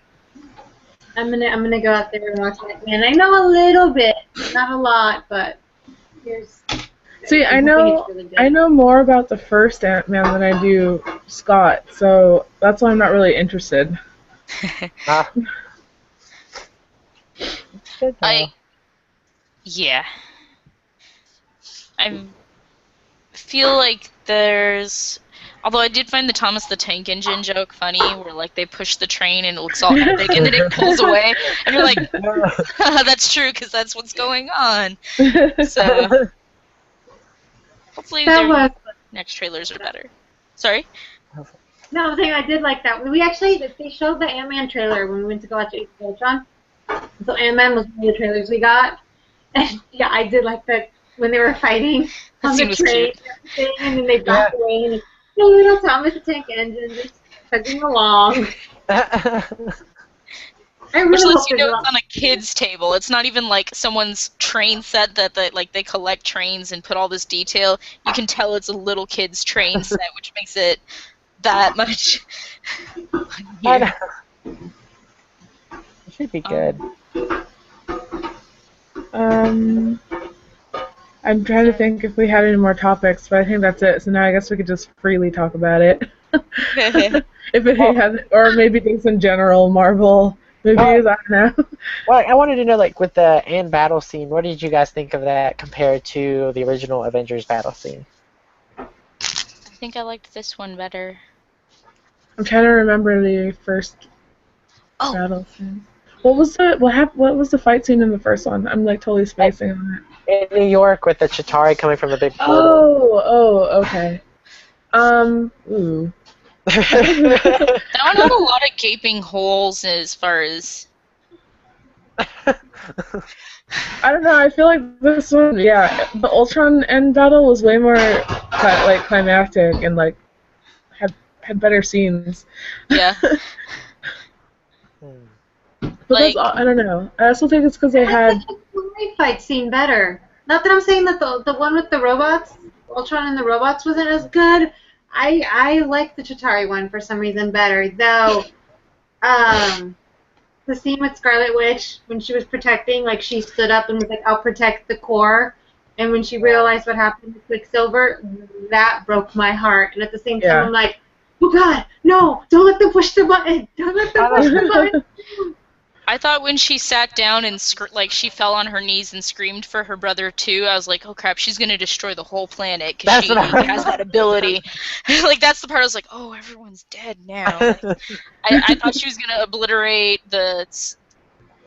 I'm gonna go out there and watch it. And I know a little bit, not a lot, but here's. See, I'm hoping it's really good. I know more about the first Ant-Man than I do Scott, so that's why I'm not really interested. Yeah. I feel like although I did find the Thomas the Tank Engine joke funny, where like they push the train and it looks all epic, and then it pulls away, and you're like, that's true, because that's what's going on. So hopefully their next trailers are better. Sorry? No, I'm saying I did like that. They showed the Ant-Man trailer when we went to go watch Age of Ultron. So Ant-Man was one of the trailers we got. And yeah, I did like that when they were fighting on the train and then they backed away and the little Thomas the Tank Engine just chugging along. Which lets you know it's on a kid's table. It's not even like someone's train set that they collect trains and put all this detail. You can tell it's a little kid's train set, which makes it that much. It should be good. Um, I'm trying to think if we had any more topics, but I think that's it. So now I guess we could just freely talk about it. If it has, or maybe things in general, Marvel movies, I don't know. Well, I wanted to know, like, with the end battle scene, what did you guys think of that compared to the original Avengers battle scene? I think I liked this one better. I'm trying to remember the first Oh, battle scene. What was the fight scene in the first one? I'm like totally spacing on it. In New York with the Chitauri coming from the big portal. Oh, okay. Ooh. that one had a lot of gaping holes as far as. I don't know. I feel like this one, yeah, the Ultron end battle was way more like climactic and like had better scenes. Yeah. But Like- I don't know. I also think it's because they had. I like the fight scene better. Not that I'm saying that the one with the robots, Ultron and the robots, wasn't as good. I like the Chitauri one for some reason better, though. The scene with Scarlet Witch when she was protecting, like she stood up and was like, "I'll protect the core," and when she realized what happened to Quicksilver, that broke my heart. And at the same time, Yeah. I'm like, "Oh God, no! Don't let them push the button! Don't let them push the button!" I thought when she sat down and like she fell on her knees and screamed for her brother too, I was like, oh crap, she's gonna destroy the whole planet because That's she what I- has that ability. Like that's the part I was like, oh, everyone's dead now. Like, I thought she was gonna obliterate the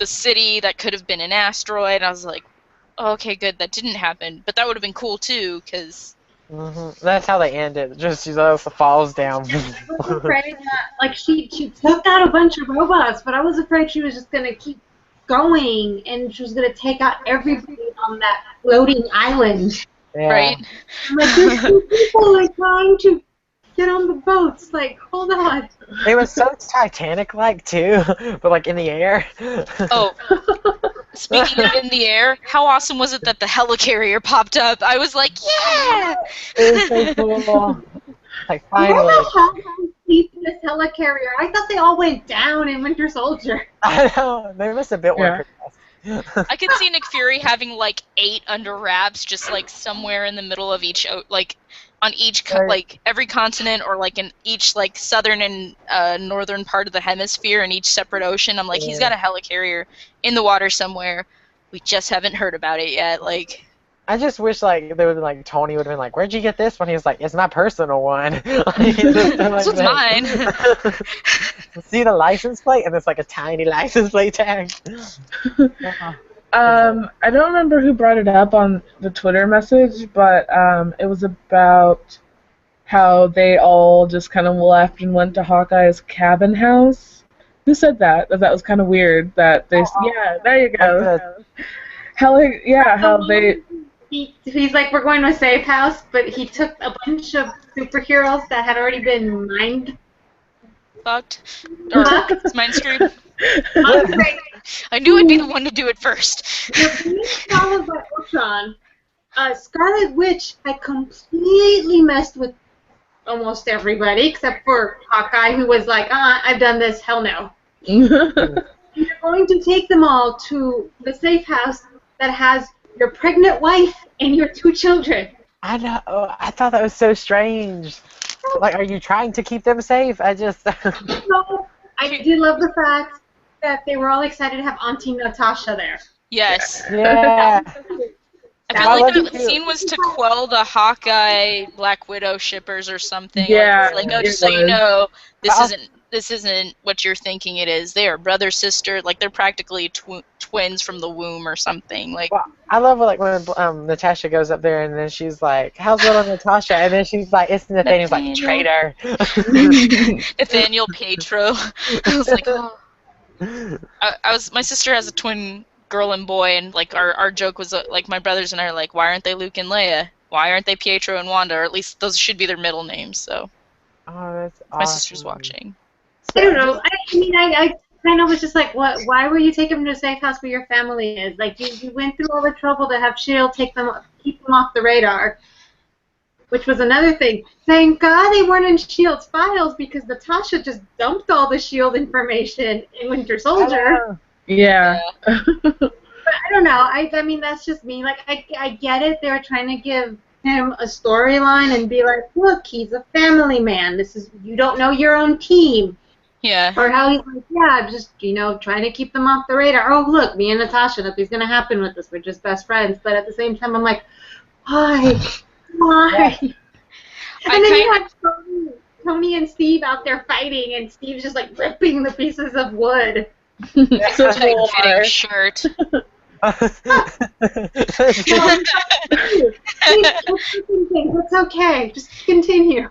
city that could have been an asteroid. I was like, oh, okay, good, that didn't happen, but that would have been cool too because. That's how they end it. Just she also falls down. I was afraid that, like, she took out a bunch of robots, but I was afraid she was just gonna keep going and she was gonna take out everybody on that floating island. Yeah. Right? I'm like, there's two people like trying to get on the boats. Like, hold on. It was so Titanic-like too, but like in the air. Oh, speaking of in the air, how awesome was it that the helicarrier popped up? I was like, yeah! It was so cool. Like Where finally. the hell did they keep this helicarrier? I thought they all went down in Winter Soldier. I know. They must have built one pretty fast. I could see Nick Fury having like 8 under wraps, just like somewhere in the middle of each, like on each, Right. like every continent, or like in each like southern and northern part of the hemisphere, in each separate ocean. I'm like, he's got a helicarrier in the water somewhere. We just haven't heard about it yet. Like, I just wish like they would like Tony would have been like, "Where'd you get this one?" He was like, "It's my personal one." This one's mine. See the license plate, and it's like a tiny license plate tag. I don't remember who brought it up on the Twitter message, but it was about how they all just kind of left and went to Hawkeye's cabin house. Who said that? That was kind of weird. That they, yeah, there you go. How they. He's like, we're going to a safe house, but he took a bunch of superheroes that had already been mined. fucked. Or it's mind screwed. I knew I'd be the one to do it first. Being followed by Ultron, Scarlet Witch had completely messed with almost everybody except for Hawkeye, who was like, I've done this, hell no. You're going to take them all to the safe house that has your pregnant wife and your 2 children. I know. I thought that was so strange. Like, are you trying to keep them safe? I just. So, I did love the fact that they were all excited to have Auntie Natasha there. Yes. Yeah. I feel I like love the it. scene was to quell the Hawkeye Black Widow shippers or something. Yeah, Like, oh, it just so you was. know, Well, this isn't what you're thinking it is. They are brother sister, like they're practically twins from the womb or something. Like, Well, I love like when Natasha goes up there and then she's like, "How's little Natasha?" And then she's like, "It's Nathaniel's like Nathaniel. traitor." Nathaniel Pietro. I was like, oh. My sister has a twin girl and boy, and like our joke was like my brothers and I are like, why aren't they Luke and Leia? Why aren't they Pietro and Wanda? Or at least those should be their middle names. So Oh, that's my awesome. sister's watching. I don't know. I kind of was just like, what? Why were you taking them to a safe house where your family is? Like, you went through all the trouble to have S.H.I.E.L.D. keep them off the radar, which was another thing. Thank God they weren't in S.H.I.E.L.D.'s files because Natasha just dumped all the S.H.I.E.L.D. information in Winter Soldier. Yeah. But I don't know. I mean, that's just me. Like, I get it. They were trying to give him a storyline and be like, look, he's a family man. You don't know your own team. Yeah. Or how he's like, yeah, I'm just, trying to keep them off the radar. Oh, look, me and Natasha, nothing's going to happen with us. We're just best friends. But at the same time, I'm like, why? Why? Yeah. And then you have Tony and Steve out there fighting, and Steve's just, like, ripping the pieces of wood. Such a fitting shirt. It's okay. Just continue.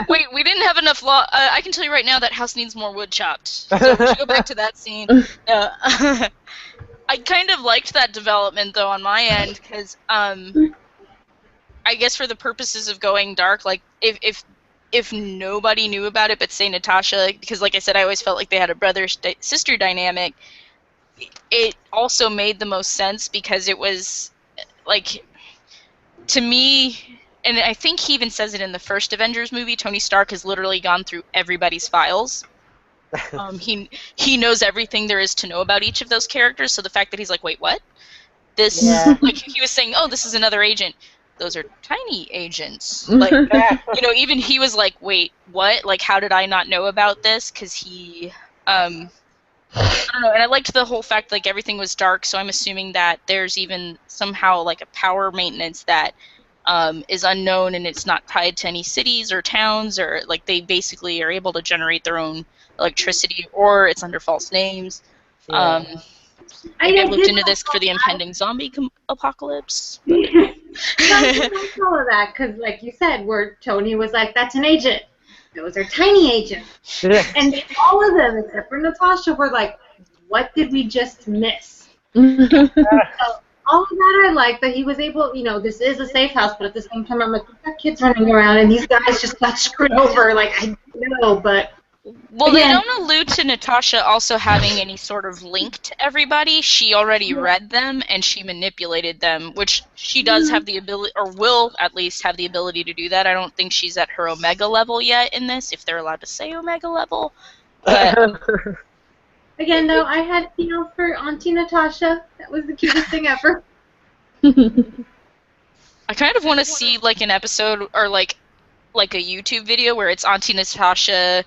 Wait, we didn't have enough law. I can tell you right now that house needs more wood chopped. So we should go back to that scene. I kind of liked that development, though, on my end, because I guess for the purposes of going dark, like, if nobody knew about it but, say, Natasha, because, like I said, I always felt like they had a brother-sister dynamic, it also made the most sense because it was, like, to me, and I think he even says it in the first Avengers movie, Tony Stark has literally gone through everybody's files. He knows everything there is to know about each of those characters, so the fact that he's like, wait, what? This, like, he was saying, oh, this is another agent. Those are tiny agents. Like, even he was like, wait, what? Like, how did I not know about this? Because he, I don't know, and I liked the whole fact, like, everything was dark, so I'm assuming that there's even somehow, like, a power maintenance that is unknown, and it's not tied to any cities or towns, or, like, they basically are able to generate their own electricity, or it's under false names. Maybe I looked into this for the impending zombie apocalypse. I like all of that, because, like you said, where Tony was like, that's an agent. Those are tiny agents. And all of them, except for Natasha, were like, what did we just miss? So, all of that I like, that he was able, this is a safe house, but at the same time, I'm like, we've got kids running around, and these guys just got screwed over. Like, I know, but... Well, they don't allude to Natasha also having any sort of link to everybody. She already read them, and she manipulated them, which she does have the ability, or will at least have the ability to do that. I don't think she's at her Omega level yet in this, if they're allowed to say Omega level. But, again, though, I had feel for Auntie Natasha. That was the cutest thing ever. I kind of want to see, like, an episode, or, like a YouTube video where it's Auntie Natasha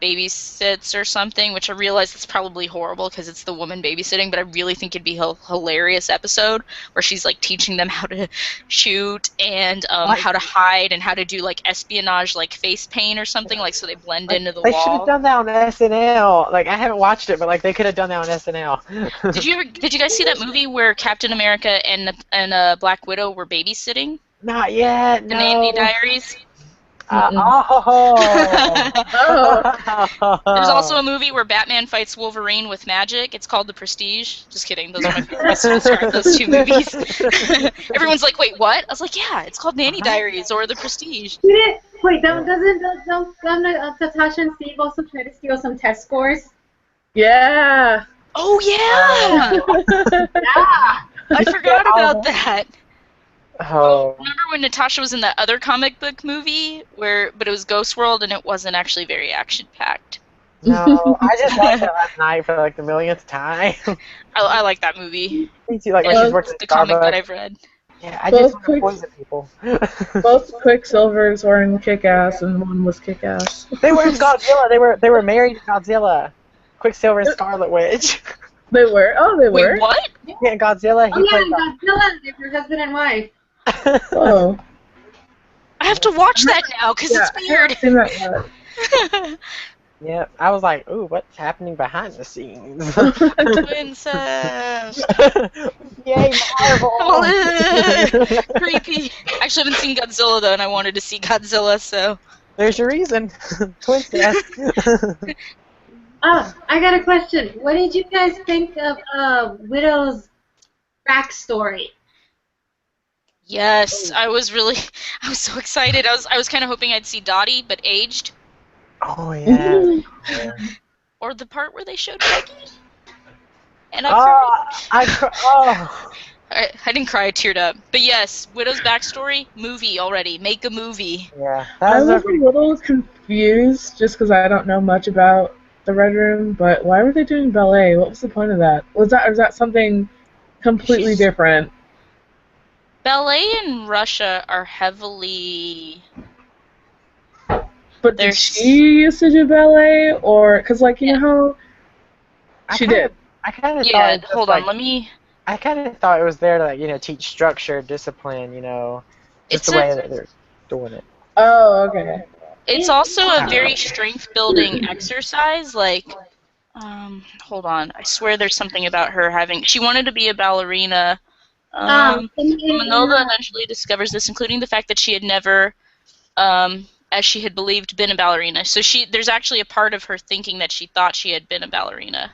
babysits or something, which I realize it's probably horrible because it's the woman babysitting, but I really think it'd be a hilarious episode where she's, like, teaching them how to shoot and how to hide and how to do, like, espionage, like, face paint or something, like, so they blend into the wall. They should have done that on SNL. Like, I haven't watched it, but, like, they could have done that on SNL. Did you guys see that movie where Captain America and Black Widow were babysitting? Not yet, no. The Nanny Diaries? There's also a movie where Batman fights Wolverine with magic. It's called The Prestige. Just kidding. Those are my favorite ways to describe those two movies. Everyone's like, wait, what? I was like, yeah, it's called Nanny Diaries or The Prestige. Wait, don't Natasha and Steve also try to steal some test scores? Yeah. Oh, yeah! Yeah. I forgot about that. Oh. Remember when Natasha was in that other comic book movie but it was Ghost World and it wasn't actually very action-packed? No, I just watched it last night for, like, the millionth time. I like that movie. Me too, like, when she's working The at comic Starbucks. that I've read. Yeah, I just want to poison people. Both Quicksilvers were in Kick-Ass, and one was Kick-Ass. They were in Godzilla. They were married to Godzilla. Quicksilver and Scarlet Witch. They were? Oh, they were? Wait, what? Yeah, Godzilla. Oh, yeah, Godzilla. They were husband and wife. Oh. I have to watch that now because it's weird. I haven't seen that yet. Yeah, I was like, ooh, what's happening behind the scenes? Incest. Yay, Marvel! Creepy. I actually haven't seen Godzilla though, and I wanted to see Godzilla, so. There's your reason. Twincest. Oh, I got a question. What did you guys think of Widow's backstory? Yes, I was so excited. I was kind of hoping I'd see Dottie, but aged. Oh, yeah. Or the part where they showed Peggy. And I didn't cry, I teared up. But yes, Widow's backstory, movie already. Make a movie. Yeah. I was a little confused just because I don't know much about the Red Room, but why were they doing ballet? What was the point of that? Was that something completely different. Ballet in Russia are heavily. But did There's she used to do ballet, or because like you know how I she kind did? of, I kind of thought yeah. it was just Hold on, like, let me. I kind of thought it was there to like, teach structure, discipline, just It's the a. way that they're doing it. Oh, okay. It's also a very strength building exercise. Like, hold on. I swear there's something about her having. She wanted to be a ballerina. Manolda eventually discovers this, including the fact that she had never, as she had believed, been a ballerina. So there's actually a part of her thinking that she thought she had been a ballerina.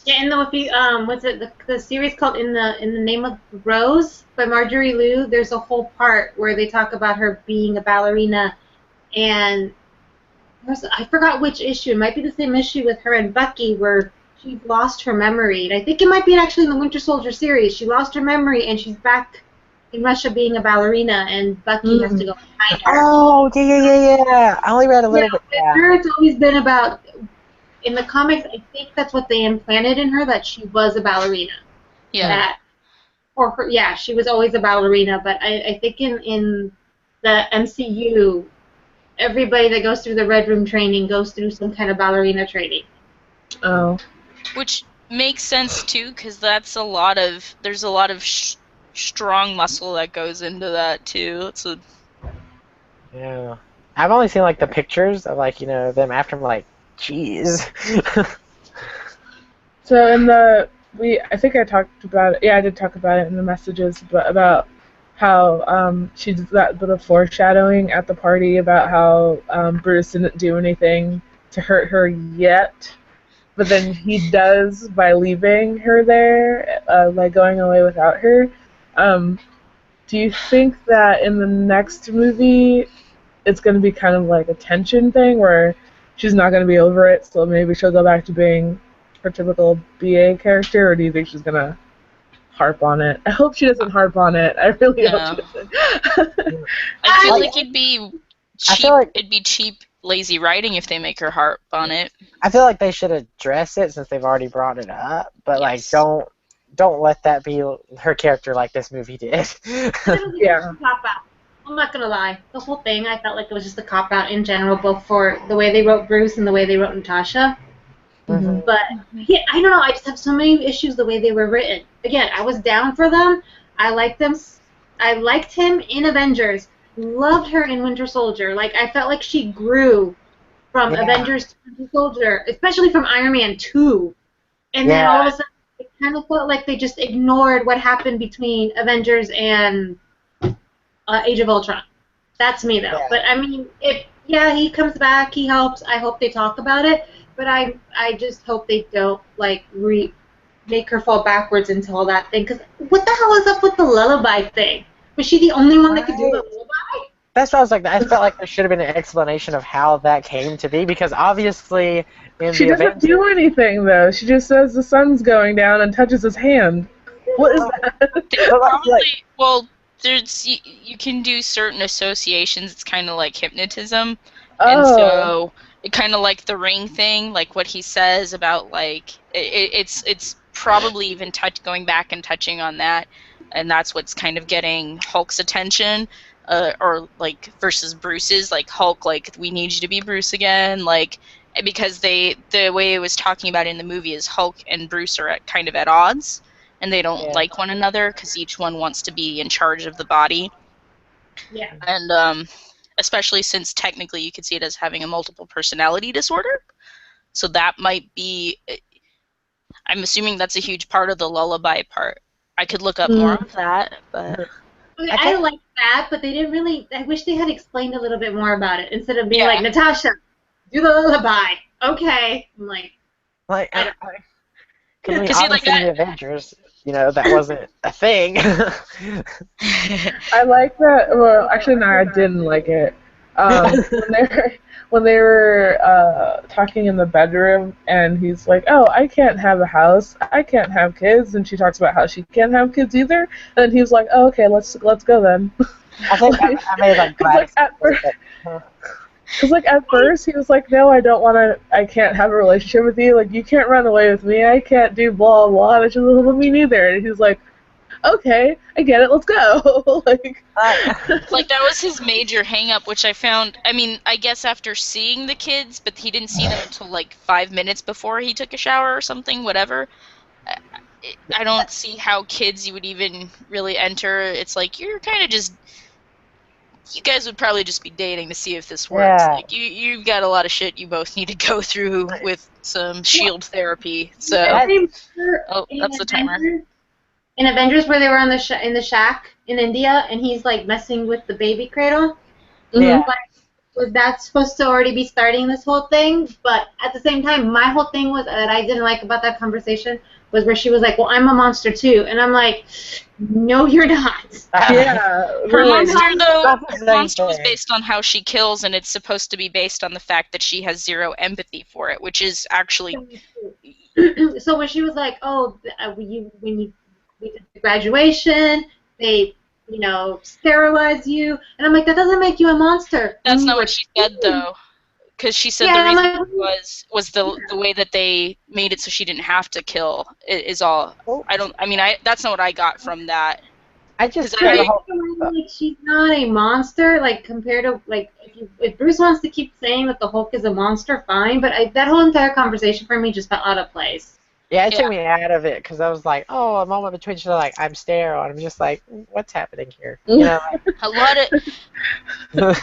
Yeah, and if you what's it the series called In the Name of the Rose by Marjorie Liu? There's a whole part where they talk about her being a ballerina, and I forgot which issue. It might be the same issue with her and Bucky where she lost her memory. And I think it might be actually in the Winter Soldier series. She lost her memory and she's back in Russia being a ballerina, and Bucky has to go find her. Oh, yeah. I only read a little bit. With Yeah. her, it's always been about. In the comics, I think that's what they implanted in her, that she was a ballerina. Yeah. She was always a ballerina. But I think in the MCU, everybody that goes through the Red Room training goes through some kind of ballerina training. Oh. Which makes sense too, because there's a lot of strong muscle that goes into that too. Yeah. I've only seen like the pictures of like, them after I'm like, jeez. So I think I talked about it. Yeah, I did talk about it in the messages, but about how she did that bit of foreshadowing at the party about how Bruce didn't do anything to hurt her yet, but then he does by leaving her there, by going away without her. Do you think that in the next movie it's going to be kind of like a tension thing where she's not going to be over it, so maybe she'll go back to being her typical BA character, or do you think she's going to harp on it? I hope she doesn't harp on it. I really hope she doesn't. I feel like it'd be cheap. like- It'd be cheap, lazy writing if they make her harp on it. I feel like they should address it since they've already brought it up, but Yes. like don't let that be her character like this movie did. Yeah. Cop out. I'm not gonna lie. The whole thing, I felt like it was just a cop out in general, both for the way they wrote Bruce and the way they wrote Natasha. Mhm. But yeah, I don't know. I just have so many issues the way they were written. Again, I was down for them. I liked them. I liked him in Avengers. Loved her in Winter Soldier. Like I felt like she grew from Yeah. Avengers to Winter Soldier, especially from Iron Man 2. And then Yeah. all of a sudden, it kind of felt like they just ignored what happened between Avengers and Age of Ultron. That's me though. Yeah. But I mean, he comes back, he helps. I hope they talk about it. But I just hope they don't like make her fall backwards into all that thing. Because what the hell is up with the lullaby thing? Was she the only one that could do the lullaby? That's what I was like. I felt like there should have been an explanation of how that came to be, because obviously in She the doesn't Avengers, do anything, though. She just says the sun's going down and touches his hand. What is that? Probably. Well, you can do certain associations. It's kind of like hypnotism, and so it kind of like the ring thing, like what he says about like it's probably even going back and touching on that, and that's what's kind of getting Hulk's attention. Or like versus Bruce's, like Hulk, like we need you to be Bruce again, like because the way it was talking about in the movie is Hulk and Bruce are kind of at odds, and they don't like one another because each one wants to be in charge of the body. Yeah. And especially since technically you could see it as having a multiple personality disorder, so that might be. I'm assuming that's a huge part of the lullaby part. I could look up more of that, but. I like that, but they didn't really. I wish they had explained a little bit more about it instead of being like, Natasha, do the lullaby. Okay. I'm like. because Because in the Avengers, that wasn't a thing. I like that. Well, actually, no, I didn't like it. When they were talking in the bedroom, and he's like, "Oh, I can't have a house. I can't have kids," and she talks about how she can't have kids either. And he was like, "Oh, okay, let's go then." I think I made like like Because, like, at first he was like, no, I can't have a relationship with you. Like, you can't run away with me. I can't do blah, blah. And she's like, well, me neither. And he's like, okay, I get it. Let's go. Like, Like, that was his major hang-up, which I found, I mean, I guess after seeing the kids, but he didn't see them until, like, 5 minutes before he took a shower or something, whatever. I don't see how kids you would even really enter. It's like, you're kind of just... You guys would probably just be dating to see if this works. Yeah. Like, you've got a lot of shit you both need to go through with some shield therapy. So, oh, that's the timer. In Avengers, where they were on the in the shack in India, and he's like messing with the baby cradle. Yeah. Like, was that supposed to already be starting this whole thing? But at the same time, my whole thing was that I didn't like about that conversation was where she was like, "Well, I'm a monster too," and I'm like, "No, you're not." yeah. Her really. monster was based on how she kills, and it's supposed to be based on the fact that she has zero empathy for it, which is actually... So when she was like, "Oh, when we did the graduation, they, sterilize you," and I'm like, "That doesn't make you a monster." That's not what she said, though. Because she said the reason was the way that they made it so she didn't have to kill is all. That's not what I got from that. I just like, she's not a monster, like, compared to, like, if Bruce wants to keep saying that the Hulk is a monster, fine, but that whole entire conversation for me just felt out of place. Yeah, it took me out of it because I was like, oh, a moment between she's like, I'm sterile, and I'm just like, what's happening here? You know, a lot of.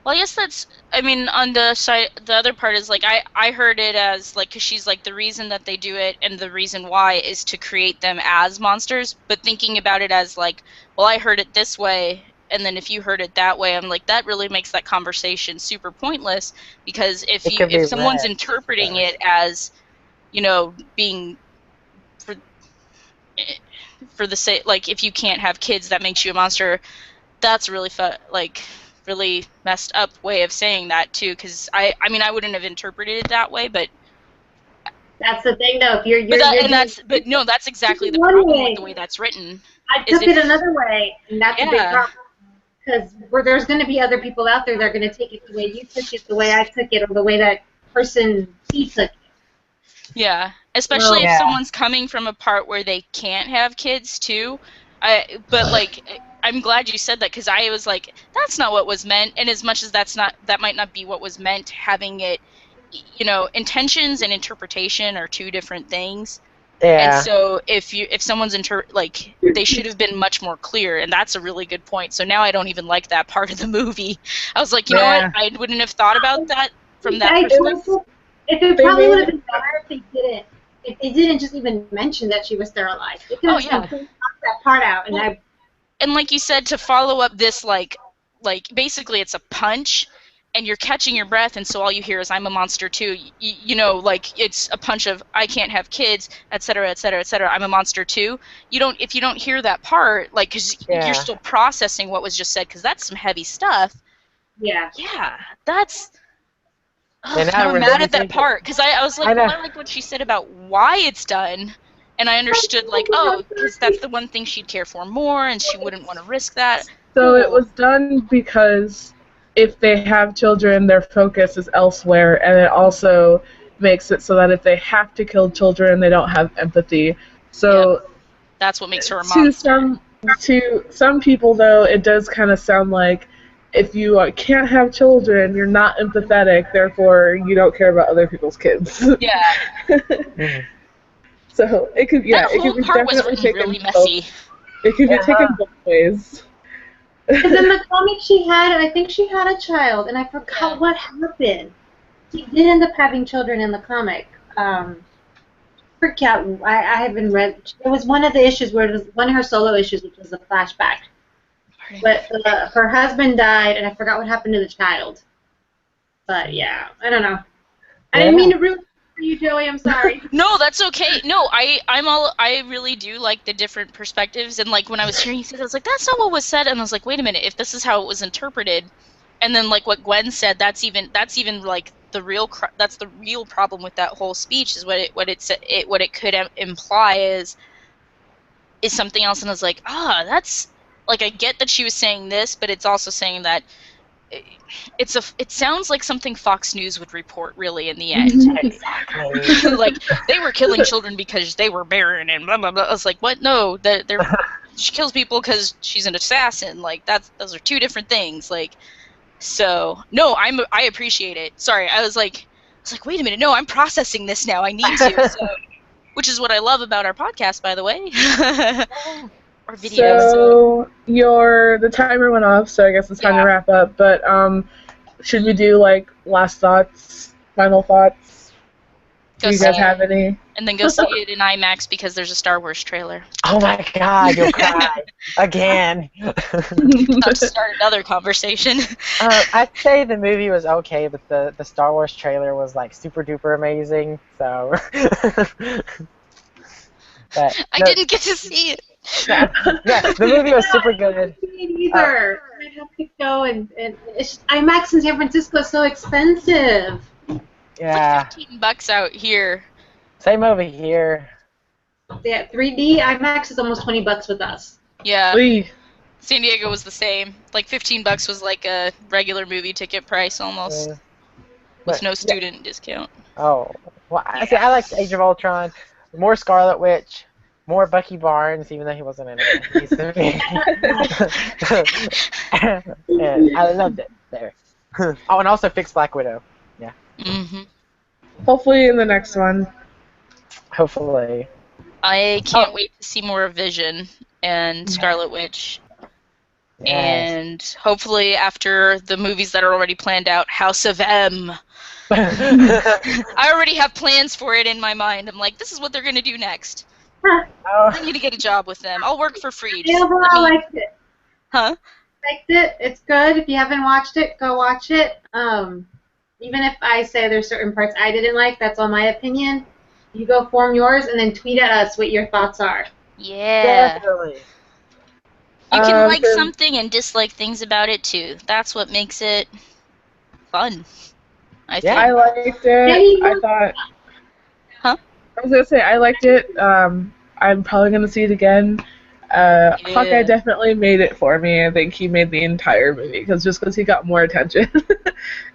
Well, I guess that's, I mean, on the side, the other part is, like, I heard it as, like, because she's like, the reason that they do it and the reason why is to create them as monsters, but thinking about it as, like, well, I heard it this way, and then if you heard it that way, I'm like, that really makes that conversation super pointless, because if someone's interpreting it as, being for the sake, like, if you can't have kids, that makes you a monster, that's really really messed up way of saying that too, because I wouldn't have interpreted it that way, but that's the thing though. That's exactly the problem with the way that's written. I took it another way, and that's a big problem, because there's going to be other people out there that are going to take it the way you took it, the way I took it, or the way that person he took it. Yeah, especially if someone's coming from a part where they can't have kids too. But like, I'm glad you said that, because I was like, that's not what was meant. And as much as that might not be what was meant, having it, intentions and interpretation are two different things. Yeah. And so if someone's they should have been much more clear, and that's a really good point. So now I don't even like that part of the movie. I was like, you know what? I wouldn't have thought about that from that perspective. If it probably would have been better if they didn't. If they didn't just even mention that she was sterilized. They could have knocked that part out, and like you said, to follow up this, like basically it's a punch, and you're catching your breath, and so all you hear is, I'm a monster too. Like, it's a punch of, I can't have kids, etc., etc., etc., I'm a monster too. If you don't hear that part, like, because you're still processing what was just said, because that's some heavy stuff. Yeah. Yeah, that's... I'm mad at that part, because I was like, I like what she said about why it's done, and I understood, like, because that's the one thing she'd care for more, and she wouldn't want to risk that. So it was done because if they have children, their focus is elsewhere, and it also makes it so that if they have to kill children, they don't have empathy. So that's what makes her a monster. To some people, though, it does kind of sound like, if you can't have children, you're not empathetic, therefore you don't care about other people's kids. Yeah. So it could, that whole it could be part was definitely taken really messy. It could be taken both ways. Because in the comic I think she had a child, and I forgot what happened. She did end up having children in the comic. I haven't read. It was one of the issues where it was one of her solo issues, which was a flashback. But her husband died, and I forgot what happened to the child. But yeah, I don't know. I didn't mean to ruin it for you, Joey. I'm sorry. No, that's okay. No, I really do like the different perspectives, and like when I was hearing you say that, I was like, that's not what was said, and I was like, wait a minute, if this is how it was interpreted, and then like what Gwen said, that's even like the real problem with that whole speech is what it could imply is something else, and I was like, that's. Like, I get that she was saying this, but it's also saying that it sounds like something Fox News would report, really, in the end. Exactly. Like, they were killing children because they were barren and blah blah blah. I was like, what? No, she kills people because she's an assassin. Like, those are two different things. Like, so no, I appreciate it. Sorry, I was like, wait a minute, no, I'm processing this now. I need to. So, which is what I love about our podcast, by the way. Or videos. So the timer went off, so I guess it's time to wrap up. But should we do like last thoughts, final thoughts? Do you guys have any? And then go see it in IMAX because there's a Star Wars trailer. Oh my God, you'll cry again. Not to start another conversation. I'd say the movie was okay, but the Star Wars trailer was like super duper amazing. So. But, I didn't get to see it. Yeah, the movie was super good. Either I have to go and IMAX in San Francisco is so expensive. Yeah. It's like $15 out here. Same over here. Yeah, 3D IMAX is almost $20 with us. Yeah. Wee. San Diego was the same. Like $15 was like a regular movie ticket price almost, with no student discount. Oh, well, I liked Age of Ultron. More Scarlet Witch. More Bucky Barnes, even though he wasn't in it. He's the and I loved it there. Oh, and also fix Black Widow. Yeah. Hopefully in the next one. Hopefully. I can't wait to see more of Vision and Scarlet Witch. Yes. And hopefully after the movies that are already planned out, House of M. I already have plans for it in my mind. I'm like, this is what they're going to do next. I need to get a job with them. I'll work for free. I liked it. Huh? Liked it. It's good. If you haven't watched it, go watch it. Even if I say there's certain parts I didn't like, that's all my opinion. You go form yours and then tweet at us what your thoughts are. Yeah. Definitely. You can like something and dislike things about it too. That's what makes it fun. I think. I liked it. I thought. Huh? I was gonna say I liked it. I'm probably gonna see it again. Hawkeye definitely made it for me. I think he made the entire movie because he got more attention,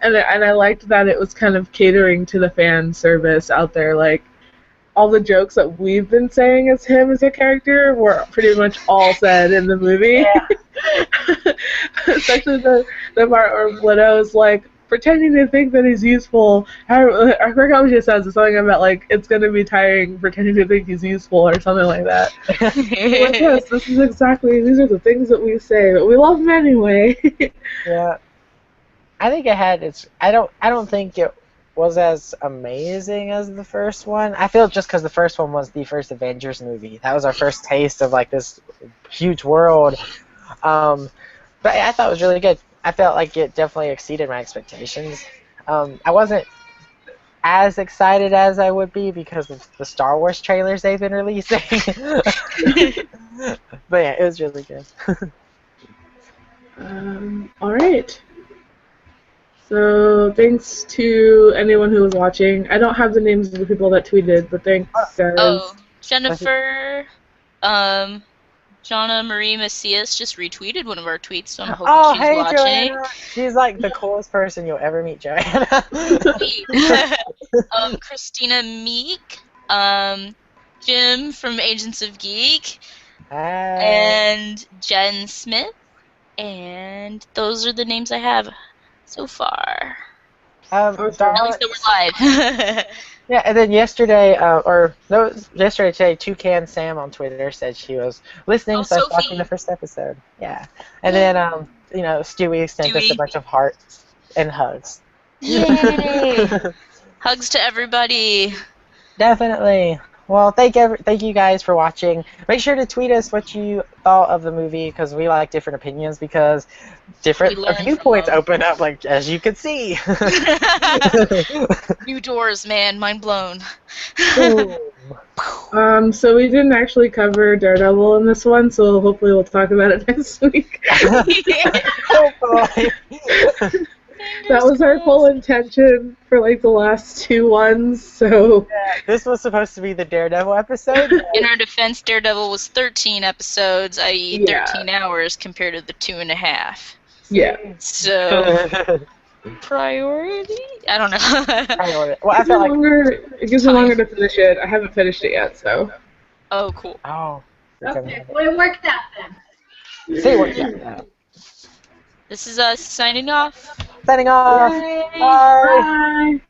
and I liked that it was kind of catering to the fan service out there. Like all the jokes that we've been saying as him as a character were pretty much all said in the movie. Yeah. Especially the part where Widow's like pretending to think that he's useful. I forgot what she says. It's something about like it's gonna be tiring pretending to think he's useful or something like that. Like, yes, these are the things that we say, but we love him anyway. Yeah, I think it had its. I don't think it was as amazing as the first one. I feel just because the first one was the first Avengers movie. That was our first taste of like this huge world. But I thought it was really good. I felt like it definitely exceeded my expectations. I wasn't as excited as I would be because of the Star Wars trailers they've been releasing. But yeah, it was really good. All right. So thanks to anyone who was watching. I don't have the names of the people that tweeted, but thanks, guys. Oh, Jennifer, Jonna Marie Macias just retweeted one of our tweets, so I'm hoping she's watching. Joanna. She's like the coolest person you'll ever meet, Joanna. Christina Meek, Jim from Agents of Geek, and Jen Smith, and those are the names I have so far. At least that we're live. Yeah, and then yesterday, today, Toucan Sam on Twitter said she was listening, so I was watching the first episode. Yeah, and then Stewie sent us a bunch of hearts and hugs. Yay! Hugs to everybody. Definitely. Well, thank you guys for watching. Make sure to tweet us what you thought of the movie because we like different opinions because different viewpoints open up, like as you can see. New doors, man. Mind blown. So we didn't actually cover Daredevil in this one, so hopefully we'll talk about it next week. Hopefully. That was our full intention for like the last two ones, so... Yeah, this was supposed to be the Daredevil episode. In our defense, Daredevil was 13 episodes, i.e. 13 hours compared to the 2.5. Yeah. So priority? I don't know. Priority. Well, I felt like. It gives me longer to finish it. I haven't finished it yet, so. Oh, cool. Oh. Okay, well, it worked out then. See what? Yeah. This is us signing off. Signing off. Bye. Bye. Bye.